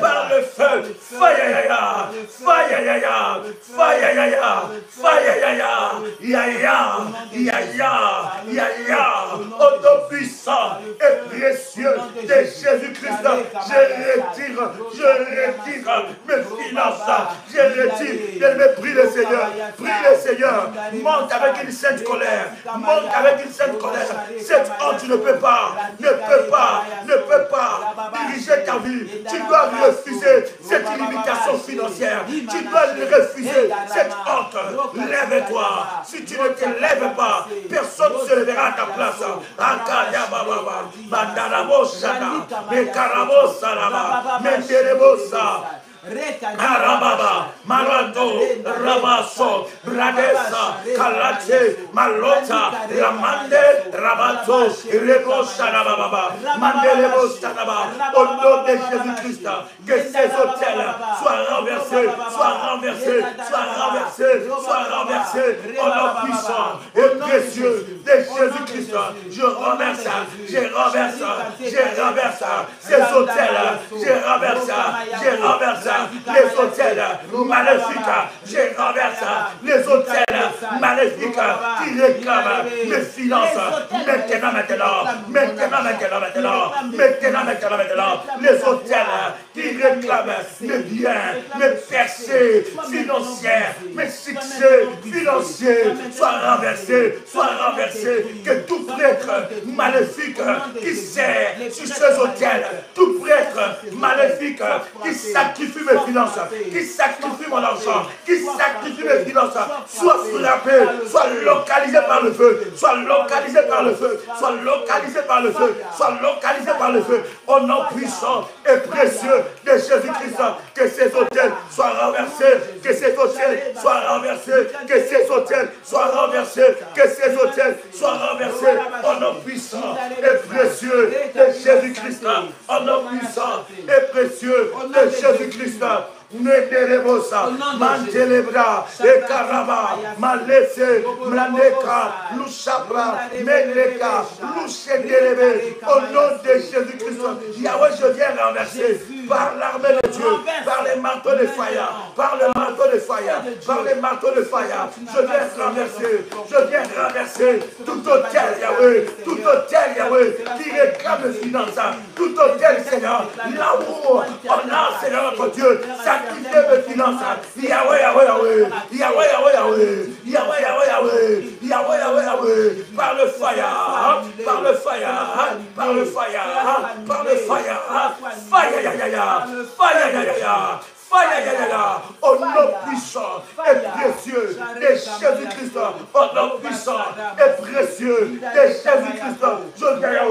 par le feu. Au nom puissant et précieux de Jésus-Christ, je retire mes finances, je retire, prie le Seigneur, monte avec une sainte colère, cette honte ne peut pas diriger ta vie. Tu dois refuser cette limitation financière, tu dois refuser cette honte. Lève-toi, si tu ne te lèves pas, personne ne se lèvera à ta place. Arababa, Marato, Rabaso, Bradesa, Kalate, Malota, Ramande, Rabato, Rebo Sarababa, Mandelebo Saraba, au nom de Jésus-Christ, que ces hôtels soient renversés, soient renversés, au nom puissant et précieux de Jésus-Christ. Je renverse ces hôtels, je renverse les hôtels maléfiques, je renverse les hôtels maléfiques qui réclament mes finances. Maintenant, les hôtels qui réclament mes biens, mes percées financières, mes succès financiers soient renversés, que tout prêtre maléfique qui sert sur ces hôtels, tout prêtre maléfique qui sacrifie mes finances, qui sacrifie mon argent, qui sacrifie mes finances, soit frappé, soit localisé par le feu, soit localisé par le feu, soit localisé par le feu, soit localisé par le feu, au nom puissant et précieux de Jésus-Christ, que ces hôtels soient renversés, que ces hôtels soient renversés, que ces hôtels soient renversés, que ces hôtels soient renversés, au nom puissant et précieux de Jésus-Christ, au nom puissant et précieux de Jésus-Christ. Nederebosa, Mantelebra, Ekaraba, Malese, Mlaneka, Louchabra, Meleka, Louchedelebe, au nom de Jésus-Christ. Yahweh, je viens renverser par l'armée de Dieu, par les marteaux de fire, par le marteau de fire, par les marteaux de fire. Je viens renverser tout hôtel, Yahweh, qui réclame les finances, tout hôtel, Seigneur, là où on a, Seigneur notre Dieu, sacrifié mes finances, Yahweh, par le fire, au nom puissant et précieux de Jésus-Christ, au nom puissant et précieux de Jésus-Christ, je viens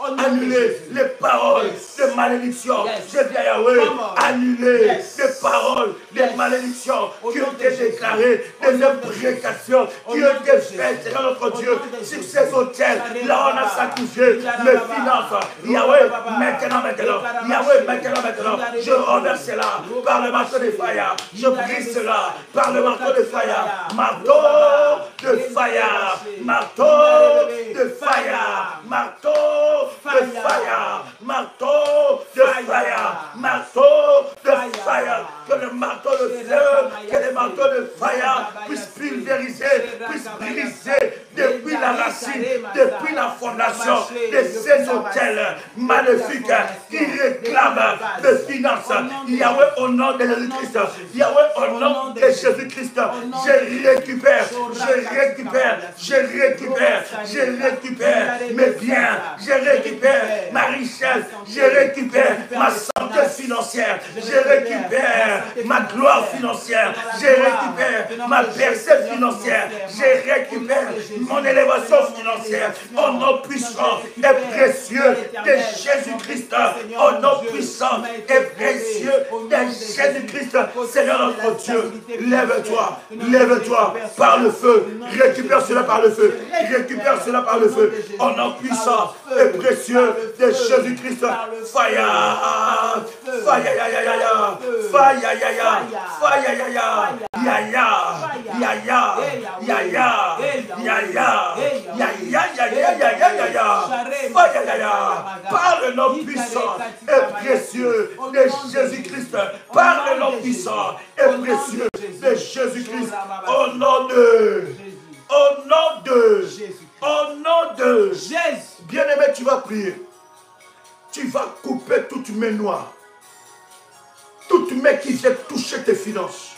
annuler les paroles de malédiction. Je viens Yahweh annuler les paroles de malédiction qui ont été déclarées, des imprécations qui ont été faites dans notre Dieu sur ces hôtels. Là on a sacrifié mes finances. Yahweh, maintenant, je renverse cela par le marteau de fire. Je brise cela par le marteau de fire. Marteau de fire. Marteau de fire. Marteau de fire, marteau de fire, marteau de fire, que le marteau de feu, que le marteau de fire puisse pulvériser, puisse briser depuis la racine, depuis la fondation de ces hôtels maléfiques qui réclament des finances. Yahweh, au nom de Jésus-Christ, Yahweh, au nom de Jésus-Christ, je récupère mes biens, je récupère ma richesse, je récupère ma santé financière, je récupère ma gloire financière, je récupère ma percée financière, je récupère mon élévation financière, au nom puissant et précieux de Jésus-Christ, au nom puissant et précieux de Jésus-Christ. Seigneur notre Dieu, lève-toi par le feu, récupère cela par le feu, au nom puissant et précieux de Jésus-Christ. Par le nom puissant et précieux de Jésus-Christ, par le nom puissant et précieux de Jésus-Christ, au nom de Jésus. Bien-aimé, tu vas prier. Tu vas couper toute main noire. Toute main qui vient toucher tes finances.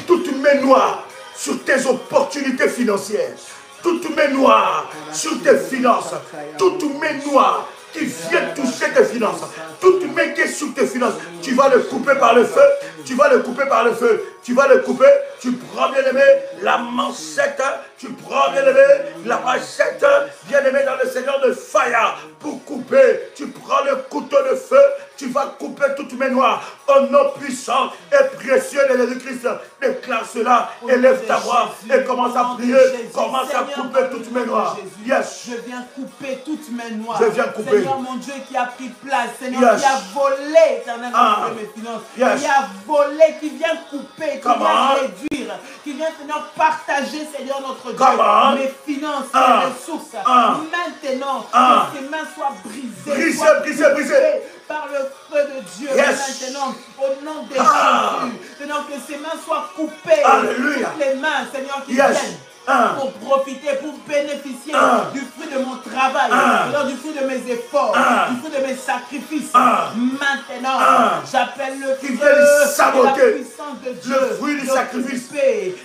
Toute main noire sur tes opportunités financières. Toute main noire sur tes finances. Toute main noire qui vient toucher tes finances, toute main qui est sur tes finances, tu vas le couper par le feu, tu vas le couper par le feu, tu vas le couper, tu prends bien aimé la manchette, tu prends bien aimé la machette, bien aimé dans le Seigneur de fire, pour couper, tu prends le couteau de feu, tu vas couper toutes mes noires, au nom puissant et précieux de Jésus-Christ, déclare cela, élève ta voix et commence à prier, commence à couper toutes mes noires. Yes. Je viens couper toutes mes noires. Je viens couper. Seigneur mon Dieu qui a pris place, Seigneur qui a volé éternellement de mes finances, qui a volé, qui vient couper, qui vient réduire, qui vient Seigneur partager, Seigneur notre Dieu, mes finances, mes ressources. Maintenant, que ces mains soient brisées, brisées. Par le feu de Dieu, maintenant, au nom de Jésus, Seigneur, que ces mains soient coupées, toutes les mains, Seigneur, qui viennent pour profiter, pour bénéficier du fruit de mon travail, du fruit de mes efforts, du fruit de mes sacrifices. Maintenant, j'appelle le feu de la puissance de Dieu, le fruit du sacrifice,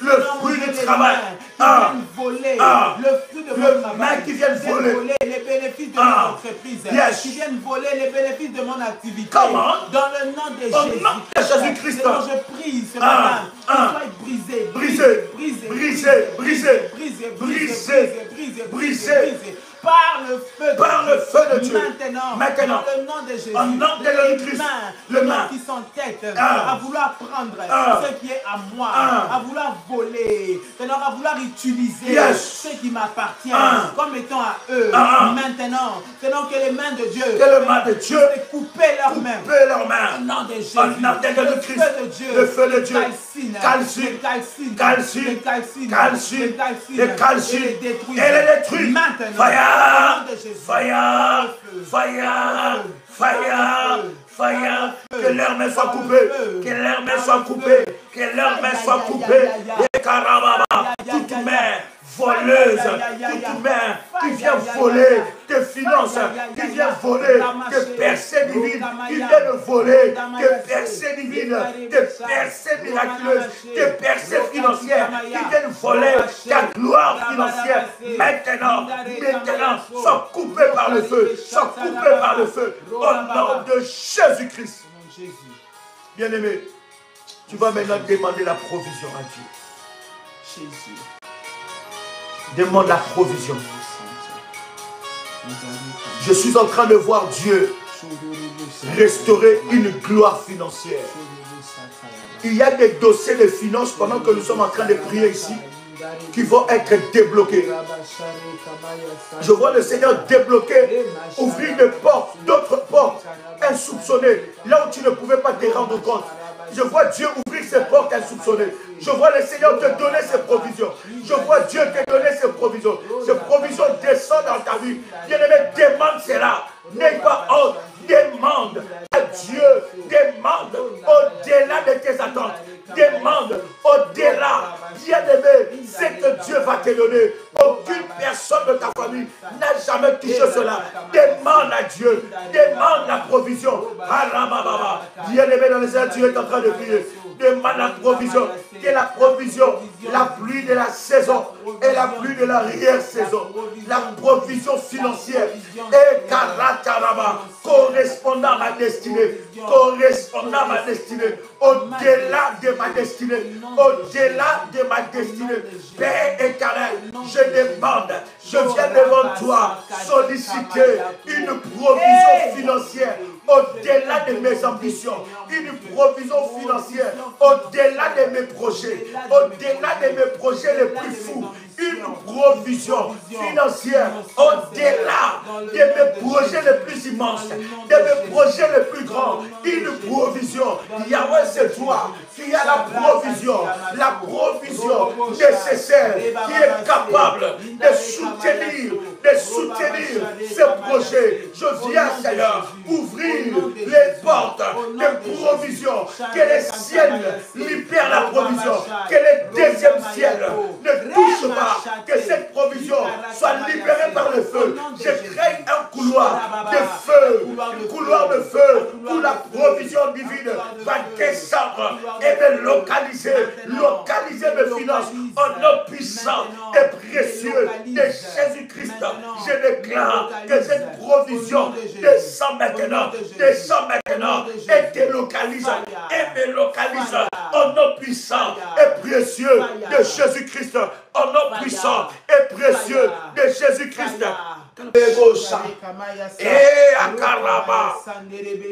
le fruit du travail, qui viennent voler le fruit de mon travail, qui viennent voler les bénéfices de mon entreprise, qui viennent voler les bénéfices de mon activité. Dans le nom de Jésus-Christ, je prie ce matin, qu'il soit brisé. Par le feu de Dieu. Maintenant, dans le nom de Jésus, les mains qui s'entêtent à vouloir prendre ce qui est à moi, à vouloir voler, à vouloir utiliser ce qui m'appartient comme étant à eux. Maintenant, que les mains de Dieu, couper leurs mains. Au nom de Jésus, le feu de Dieu, calcine, et les détruit. Maintenant, fire, que leurs mains soient coupées, et carababa, toute main voleuse, toute main qui vient voler tes finances, qui vient voler tes percées divines, qui vient voler tes percées divines, tes percées miraculeuses, tes percées financières, qui viennent voler ta gloire financière. Maintenant, sois coupé par le feu, au nom de Jésus-Christ. Bien-aimé, tu vas maintenant demander la provision à Dieu. Jésus. Demande la provision. Je suis en train de voir Dieu restaurer une gloire financière. Il y a des dossiers de finances pendant que nous sommes en train de prier ici qui vont être débloqués. Je vois le Seigneur débloquer, ouvrir des portes, d'autres portes insoupçonnées, là où tu ne pouvais pas te rendre compte. Je vois Dieu ouvrir ses portes insoupçonnées. Je vois le Seigneur te donner ses provisions. Je vois Dieu te donner ses provisions. Ces provisions descendent dans ta vie. Bien-aimé, demande cela. N'aie pas honte. Demande à Dieu. Demande au-delà de tes attentes. Demande au-delà. Bien-aimé, c'est que Dieu va te donner. Aucune personne de ta famille n'a jamais touché cela. Demande à Dieu. Demande la provision. Bien-aimé dans les airs, Dieu est en train de prier. Demande la provision. Que la provision, la pluie de la saison et la pluie de l'arrière-saison. La provision financière et karataraba, correspondant à ma destinée. Correspondant à ma destinée. Au-delà de ma destinée. Au-delà de ma destinée. Père éternel, je demande, je viens devant toi solliciter une provision financière au-delà de mes ambitions, une provision financière au-delà de mes projets, au-delà de mes projets les plus fous, une provision financière au-delà de mes projets les plus immenses, de mes projets les plus grands, une provision. Yahweh, c'est toi qui as la provision nécessaire, qui est capable de soutenir ces projets. Je viens, Seigneur, ouvrir les portes de provision, que les ciels libèrent la provision, que les deuxièmes ciels ne touchent pas, que cette provision soit libérée par le feu. Je crée un couloir de feu feu, un couloir de feu, où la provision divine va descendre et me localiser mes finances en nom puissant et précieux de Jésus-Christ. Je déclare que cette provision descend maintenant et te localise et me localise en nom puissant et précieux de Jésus-Christ. En nom puissant et précieux de Jésus-Christ. Et à Karama,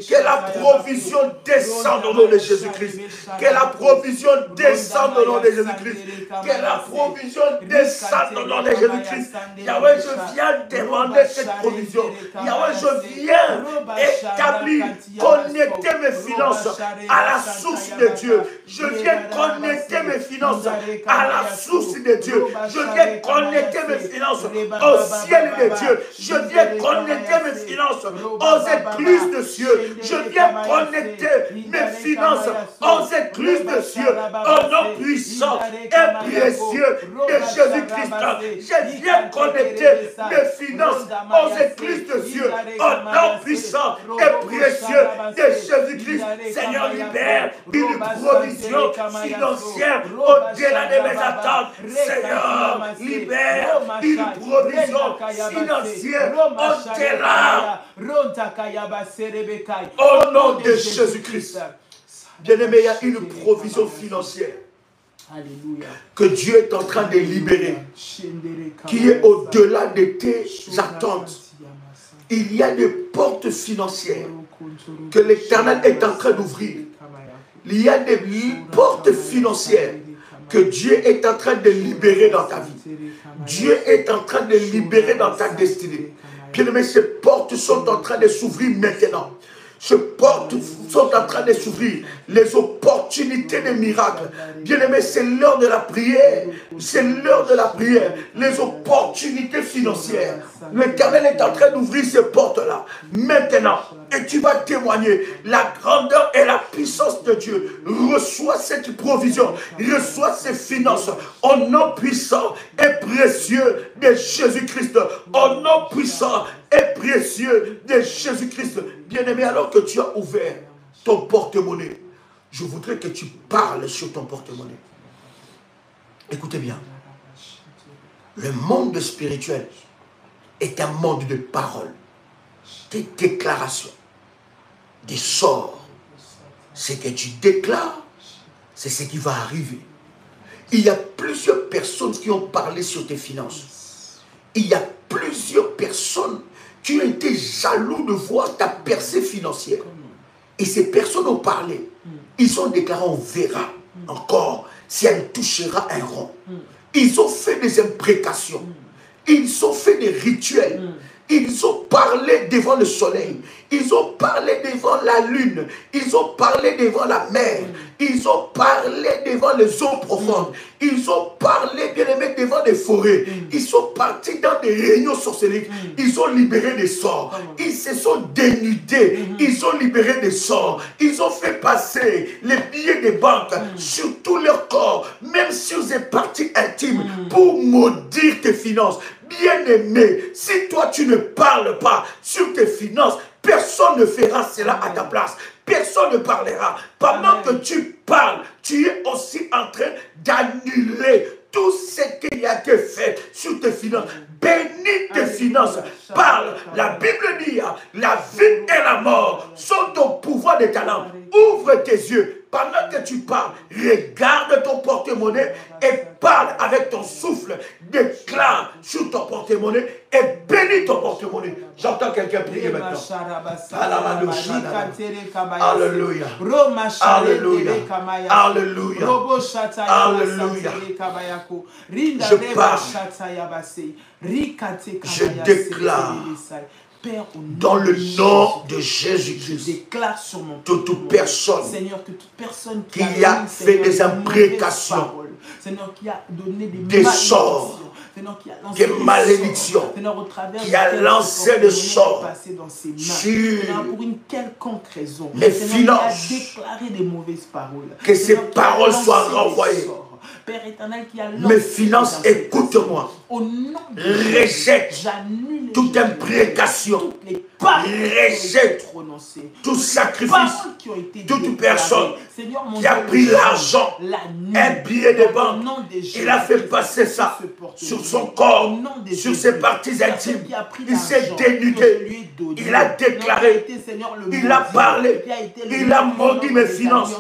que la provision descende au nom de Jésus-Christ. Que la provision descende au nom de Jésus-Christ. Que la provision descende au nom de Jésus-Christ. Yahweh, je viens demander cette provision. Yahweh, je viens établir, connecter mes finances à la source de Dieu. Je viens connecter mes finances à la source de Dieu. Je viens connecter mes finances au ciel de Dieu. Je viens connecter mes finances aux écluses de cieux. Je viens connecter mes finances aux écluses de cieux. Au nom puissant et précieux de Jésus-Christ. Je viens connecter mes finances aux écluses de cieux. Au nom puissant et précieux de Jésus-Christ. Seigneur, libère une provision financière au-delà de mes attentes. Seigneur, libère une provision financière au-delà. Au nom de Jésus-Christ. Bien-aimé, il y a une provision financière que Dieu est en train de libérer, qui est au-delà de tes attentes. Il y a des portes financières que l'Éternel est en train d'ouvrir. Il y a des portes financières que Dieu est en train de libérer dans ta vie. Dieu est en train de libérer dans ta destinée. Bien-aimé, ces portes sont en train de s'ouvrir maintenant. Ces portes sont en train de s'ouvrir. Les opportunités des miracles. Bien-aimé, c'est l'heure de la prière. C'est l'heure de la prière. Les opportunités financières. L'Éternel est en train d'ouvrir ces portes-là. Maintenant. Et tu vas témoigner la grandeur et la puissance de Dieu. Reçois cette provision. Reçois ces finances. Au nom puissant et précieux de Jésus-Christ. Au nom puissant et précieux de Jésus-Christ. Bien-aimé, alors que tu as ouvert ton porte-monnaie, je voudrais que tu parles sur ton porte-monnaie. Écoutez bien. Le monde spirituel est un monde de paroles, de déclarations, des sorts. Ce que tu déclares, c'est ce qui va arriver. Il y a plusieurs personnes qui ont parlé sur tes finances. Il y a plusieurs personnes qui ont été jaloux de voir ta percée financière. Et ces personnes ont parlé. Ils ont déclaré, on verra encore si elle touchera un rond. Ils ont fait des imprécations. Ils ont fait des rituels. Ils ont parlé devant le soleil. Ils ont parlé devant la lune. Ils ont parlé devant la mer. Ils ont parlé devant les eaux profondes. Ils ont parlé, bien aimé, devant des forêts. Ils sont partis dans des réunions sorcelleries. Ils ont libéré des sorts. Ils se sont dénudés. Ils ont libéré des sorts. Ils ont fait passer les billets des banques sur tout leur corps, même sur des parties intimes, pour maudire tes finances. Bien-aimé, si toi tu ne parles pas sur tes finances, personne ne fera cela à ta place. Personne ne parlera. Pendant que tu parles, tu es aussi en train d'annuler tout ce qui a été fait sur tes finances. Bénis tes finances. Parle. La Bible dit, la vie et la mort sont au pouvoir des talents. Ouvre tes yeux. Pendant que tu parles, regarde ton porte-monnaie et parle avec ton souffle. Déclare sur ton porte-monnaie et bénis ton porte-monnaie. J'entends quelqu'un prier maintenant. Alléluia. Alléluia. Alléluia. Alléluia. Je parle. Je déclare. Père, dans le nom de Jésus-Christ, toute personne, Seigneur, que toute personne qui a fait des imprécations, Seigneur, qui a donné des sorts, des malédictions, qui a lancé des sorts sur pour une quelconque raison, mes finances, qui a déclaré des mauvaises paroles, que ces paroles soient renvoyées. Père éternel, qui a mes finances, écoute écoute-moi. Rejette toute imprécation. Rejette tout sacrifice, toute personne qui a pris l'argent, un billet de banque, il a fait passer ça sur son corps, sur ses parties intimes. Il s'est dénudé, il a déclaré, il a parlé, il a maudit mes finances.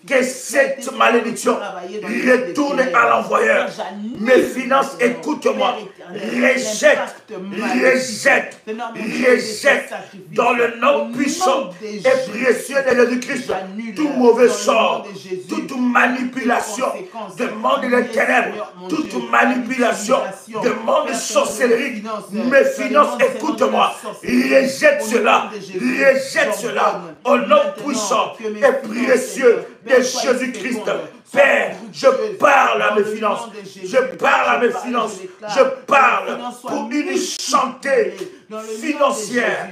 Que cette malédiction retourne à l'envoyeur. Mes finances, écoute-moi, rejette dans le nom puissant et précieux de Jésus-Christ tout mauvais sort, toute manipulation de monde des ténèbres, toute manipulation de monde sorcellerie. Mes finances, écoute-moi, rejette cela au nom puissant et précieux de Jésus-Christ. Père, je parle à mes finances. Je parle à mes finances. Je parle pour une santé financière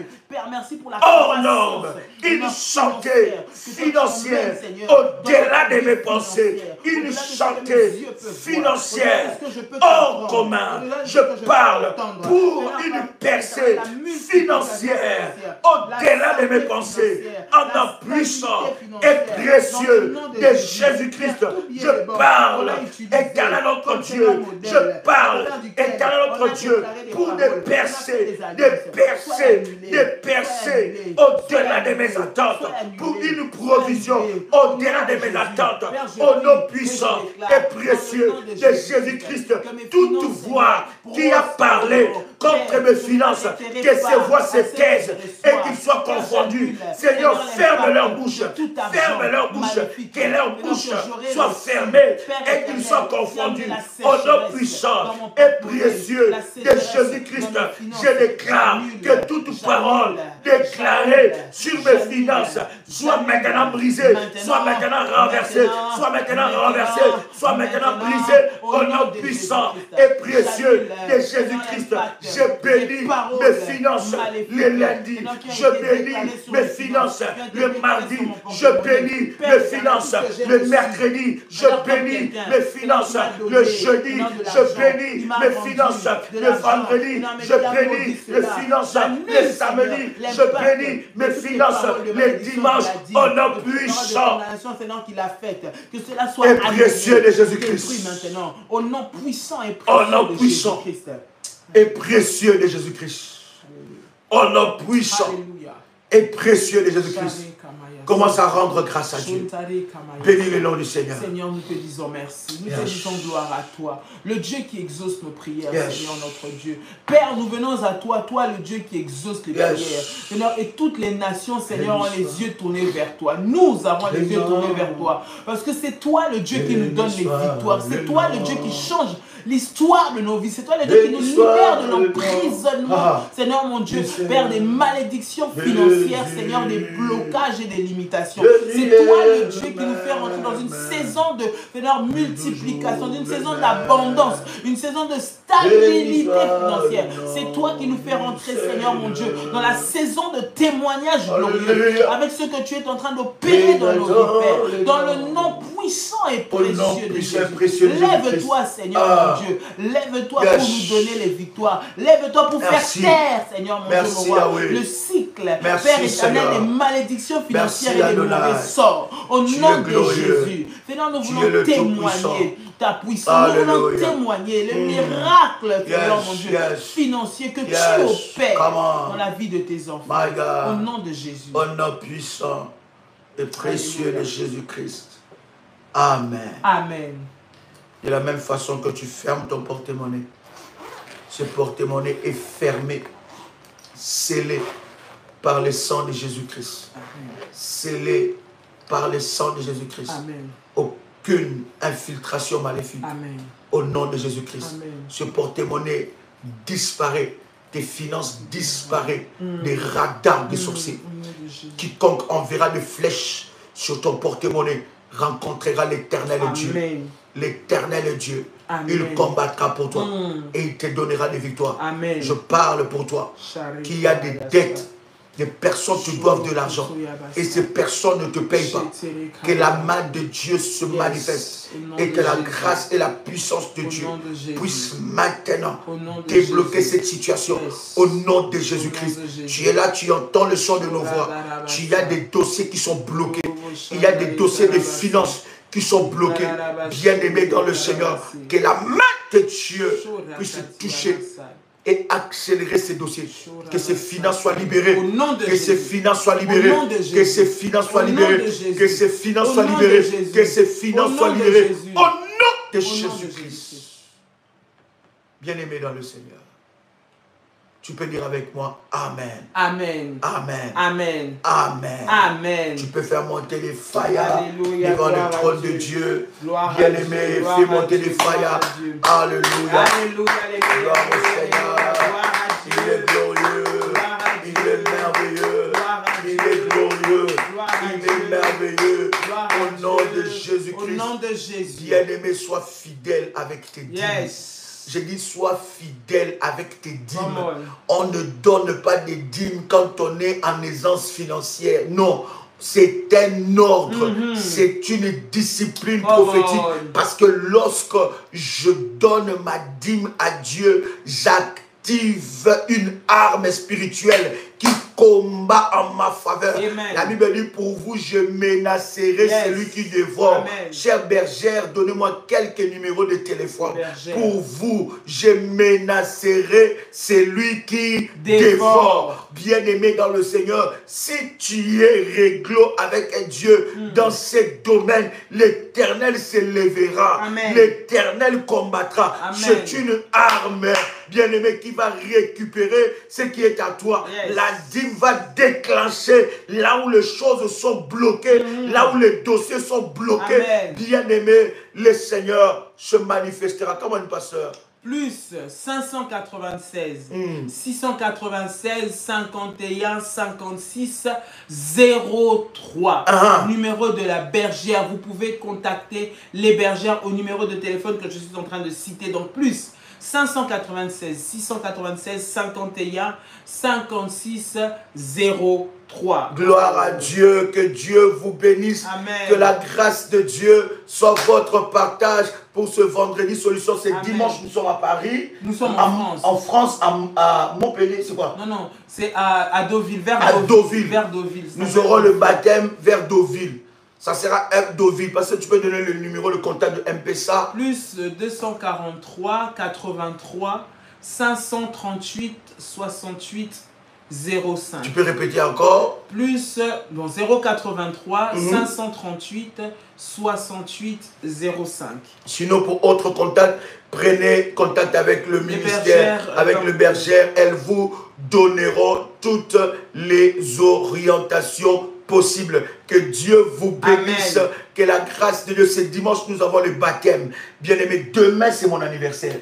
hors norme, une santé financière au-delà de mes pensées, une santé financière hors commun. Je parle pour une percée financière au-delà de mes pensées, en nom puissant et précieux de Jésus-Christ. Je parle, éternel notre Dieu, je parle, éternel notre Dieu, pour des percées au-delà de mes attentes, pour une provision au-delà de mes attentes, au nom puissant et précieux de Jésus-Christ. Toute voix qui a parlé contre mes finances, que ces voix se taisent et qu'ils soient confondus. Seigneur, ferme leur bouche, que leur bouche soit fermée et qu'ils soient confondus. Au nom puissant et précieux de Jésus-Christ, je déclare que toute parole déclarée sur mes finances soit maintenant brisée, soit maintenant renversée, soit maintenant brisée au nom puissant et précieux de Jésus-Christ. Je bénis mes finances le lundi, je bénis mes finances le mardi, je bénis mes finances le mercredi, je bénis mes finances le jeudi, je bénis mes finances le vendredi, je bénis mes finances le samedi, je bénis mes finances le dimanche au nom puissant et précieux de Jésus-Christ. Au nom puissant et précieux de Jésus-Christ. Au nom puissant et précieux de Jésus-Christ. Commence à rendre grâce à Dieu. Bénis le nom du Seigneur. Seigneur, nous te disons merci. Nous te disons gloire à toi. Le Dieu qui exauce nos prières, Seigneur notre Dieu. Père, nous venons à toi, toi le Dieu qui exauce les prières. Seigneur, et toutes les nations, Seigneur, ont les yeux tournés vers toi. Nous avons les yeux tournés vers toi. Parce que c'est toi le Dieu qui nous donne les victoires. C'est toi le Dieu qui change l'histoire de nos vies. C'est toi le Dieu qui nous libère de l'emprisonnement. Seigneur mon Dieu, Père, des malédictions financières, Seigneur, des blocages et des limitations. C'est toi le Dieu qui nous fait rentrer dans une saison de multiplication, une saison d'abondance, une saison de stabilité financière. C'est toi qui nous fais rentrer, Seigneur mon Dieu, dans la saison de témoignage glorieux, avec ce que tu es en train d'opérer dans nos vies, Père, dans le nom puissant et précieux de Jésus. Lève-toi, Seigneur mon Dieu, lève-toi pour nous donner les victoires, lève-toi pour faire taire, Seigneur mon Dieu, le cycle, Père éternel, des malédictions financières et des mauvais sorts. Au nom de Jésus, Seigneur, nous voulons témoigner ta puissance, nous voulons témoigner le miracle, Seigneur mon Dieu, financier que tu opères dans la vie de tes enfants. Au nom de Jésus. Au nom puissant et précieux de Jésus-Christ. Amen. Amen. De la même façon que tu fermes ton porte-monnaie, ce porte-monnaie est fermé, scellé par le sang de Jésus-Christ. Scellé par le sang de Jésus-Christ. Aucune infiltration maléfique. Amen. Au nom de Jésus-Christ. Ce porte-monnaie disparaît. Tes finances disparaissent des radars des sorciers. Quiconque enverra des flèches sur ton porte-monnaie rencontrera l'Éternel Dieu. L'Éternel Dieu. Il combattra pour toi et il te donnera des victoires. Je parle pour toi qui a des dettes Des personnes te doivent de l'argent et ces personnes ne te payent pas. Que la main de Dieu se manifeste et que la grâce et la puissance de Dieu puissent maintenant débloquer cette situation au nom de Jésus-Christ. Tu es là, tu entends le son de nos voix. Tu as des dossiers qui sont bloqués. Il y a des dossiers de finances qui sont bloqués. Bien-aimés dans le Seigneur, que la main de Dieu puisse toucher et accélérer ces dossiers. Que ces finances soient libérées. Que ces finances soient libérées. Que ces finances soient libérées. Que ces finances soient libérées. Que ces finances soient libérées. Au nom de Jésus-Christ. Bien-aimé dans le Seigneur. Tu peux dire avec moi Amen. Amen. Amen. Amen. Amen. Amen. Tu peux faire monter les faillas devant le trône de Dieu. Bien-aimé, fais monter les faillas. Alléluia. Gloire au Seigneur. Il est glorieux. Il est merveilleux. Il est glorieux. Il est merveilleux. Au nom de Jésus-Christ. Bien-aimé, sois fidèle avec tes dîmes. Je dis, sois fidèle avec tes dîmes. On ne donne pas des dîmes quand on est en aisance financière. Non, c'est un ordre. C'est une discipline prophétique. Parce que lorsque je donne ma dîme à Dieu, j'active une arme spirituelle qui combat en ma faveur. Amen. La Bible dit, pour vous, je menacerai celui qui dévore. Chère bergère, donnez-moi quelques numéros de téléphone. Pour vous, je menacerai celui qui dévore. Bien-aimé dans le Seigneur, si tu es réglo avec un Dieu dans ces domaines, l'Éternel s'élèvera. L'Éternel combattra. C'est une arme, bien-aimé, qui va récupérer ce qui est à toi. La dîme va déclencher là où les choses sont bloquées, là où les dossiers sont bloqués. Bien-aimé, le Seigneur se manifestera. Comment une pasteur? Plus 596 696 51 56 03. Numéro de la bergère. Vous pouvez contacter les bergères au numéro de téléphone que je suis en train de citer. Donc plus 596 696 51 56 03. Gloire à Dieu, que Dieu vous bénisse. Amen. Que la grâce de Dieu soit votre partage pour ce vendredi solution. C'est dimanche, nous sommes à Paris. Nous sommes en France. En France, à Montpellier, c'est quoi? Non, c'est à Deauville, vers Deauville. Vers Deauville. Nous aurons le baptême vers Deauville. Ça sera Deauville, parce que tu peux donner le numéro de contact de M-Pesa. Plus 243 83 538 68 05. Tu peux répéter encore? Plus 083 538 68 05. Sinon, pour autre contact, prenez contact avec le ministère, avec le bergère. Elles vous donneront toutes les orientations possible. Que Dieu vous bénisse. Amen. Que la grâce de Dieu. Ce dimanche, nous avons le baptême. Bien-aimé, demain, c'est mon anniversaire.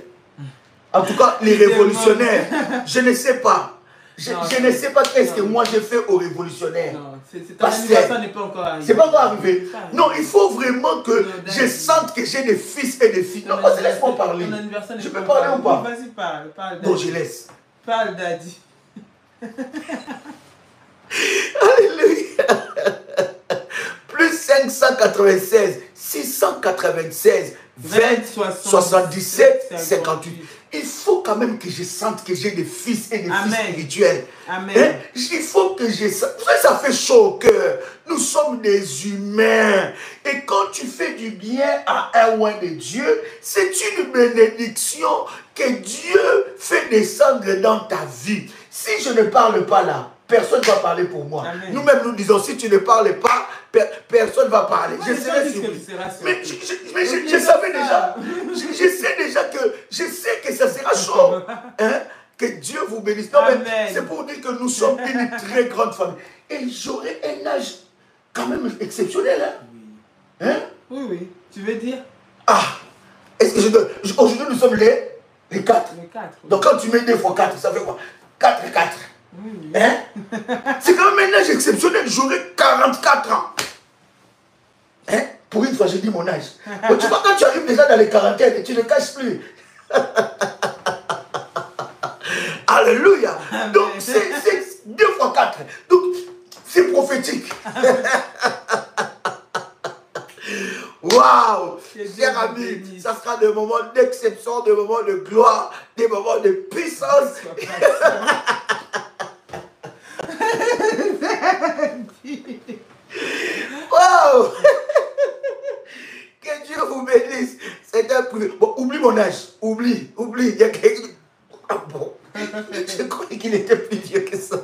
En tout cas, les révolutionnaires, je ne sais pas. Je ne sais pas qu'est-ce que moi j'ai fait aux révolutionnaires. Non, ton anniversaire n'est pas encore arrivé. C'est pas encore arrivé. Non, il faut vraiment que je sente que j'ai des fils et des filles. Non, laisse-moi parler. Je peux parler ou pas? Vas-y, parle. Bon, je laisse. Parle, Daddy. Alléluia. Plus 596 696 20 77 58. Il faut quand même que je sente que j'ai des fils et des filles spirituels. Amen. Il faut que je sente. Ça fait chaud au cœur. Nous sommes des humains. Et quand tu fais du bien à un oint de Dieu, c'est une bénédiction que Dieu fait descendre dans ta vie. Si je ne parle pas là, personne ne va parler pour moi. Nous-mêmes, nous disons, si tu ne parles pas, personne ne va parler. Je serai surpris. Mais je savais déjà. Je sais que ça sera chaud. Hein? Que Dieu vous bénisse. Non, mais c'est pour dire que nous sommes une très grande famille. Et j'aurai un âge quand même exceptionnel. Hein? Hein? Oui. Tu veux dire? Est-ce que aujourd'hui, nous sommes les 4. Donc, quand tu mets 2 fois 4, ça fait quoi? 4 et 4. Hein? C'est quand même un âge exceptionnel. J'aurai 44 ans. Hein? Pour une fois, j'ai dit mon âge. Mais tu vois, quand tu arrives déjà dans les quarantaines, tu ne caches plus. Alléluia. Donc, c'est 2 fois 4. Donc, c'est prophétique. Waouh! Chers amis, ça sera des moments d'exception, des moments de gloire, des moments de puissance. Waouh! Que Dieu vous bénisse. C'est un privilège. Bon, oublie mon âge. Oublie. Il y a quelqu'un. Ah bon. Je croyais qu'il était plus vieux que ça.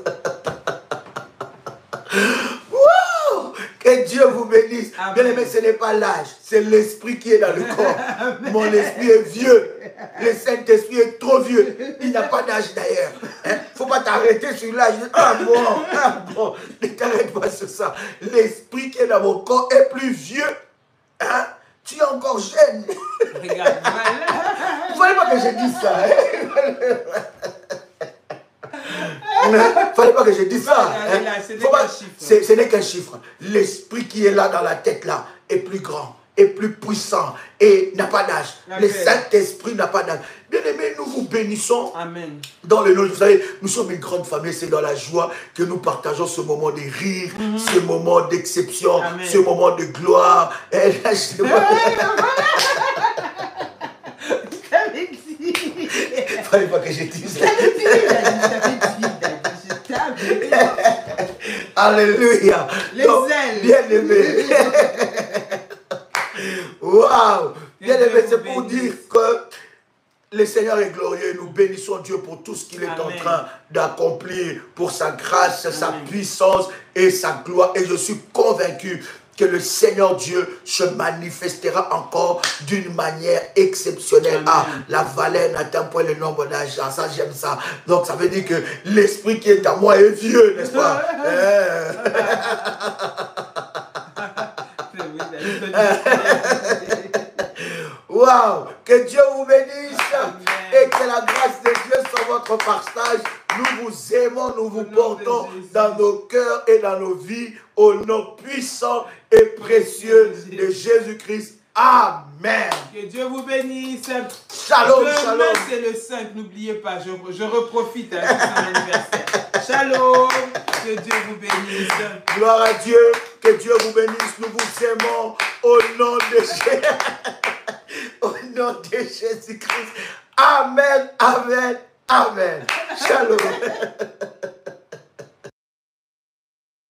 Wow! Que Dieu vous bénisse. Bien aimé, ce n'est pas l'âge, c'est l'esprit qui est dans le corps. Amen. Mon esprit est vieux. Le Saint-Esprit est trop vieux. Il n'a pas d'âge d'ailleurs. Il ne faut pas t'arrêter sur l'âge. Ah bon. Ne t'arrête pas sur ça. L'esprit qui est dans mon corps est plus vieux. Hein? Tu es encore jeune. Regarde, il ne fallait pas que je dise ça. Il ne fallait pas que je dise ça. Ce n'est qu'un chiffre. L'esprit qui est là dans la tête là est plus grand, est plus puissant et n'a pas d'âge. Le Saint-Esprit n'a pas d'âge. Bien aimé, nous vous bénissons. Amen. Dans le nom, vous savez, nous sommes une grande famille, c'est dans la joie que nous partageons ce moment de rire, ce moment d'exception, ce moment de gloire. Et là, je il ne fallait pas que je dise ça. Alléluia. Les ailes. Bien aimé. Waouh. Bien aimé, c'est pour dire que le Seigneur est glorieux. Nous bénissons Dieu pour tout ce qu'il est en train d'accomplir, pour sa grâce, sa puissance et sa gloire. Et je suis convaincu que le Seigneur Dieu se manifestera encore d'une manière exceptionnelle. Amen. Ah, la valeur n'atteint point le nombre d'âges. Ça, j'aime ça. Donc, ça veut dire que l'esprit qui est en moi est vieux, n'est-ce pas? Waouh! Que Dieu vous bénisse. Amen. Et que la grâce de Dieu soit votre partage. Nous vous aimons, nous vous portons dans nos cœurs et dans nos vies au nom puissant et précieux de Jésus-Christ. Amen. Que Dieu vous bénisse. Shalom, demain, shalom. C'est le 5, n'oubliez pas, je reprofite à son anniversaire. Shalom. Que Dieu vous bénisse. Gloire à Dieu. Que Dieu vous bénisse. Nous vous aimons au nom de Jésus. Au nom de Jésus-Christ. Amen, amen, amen. Shalom.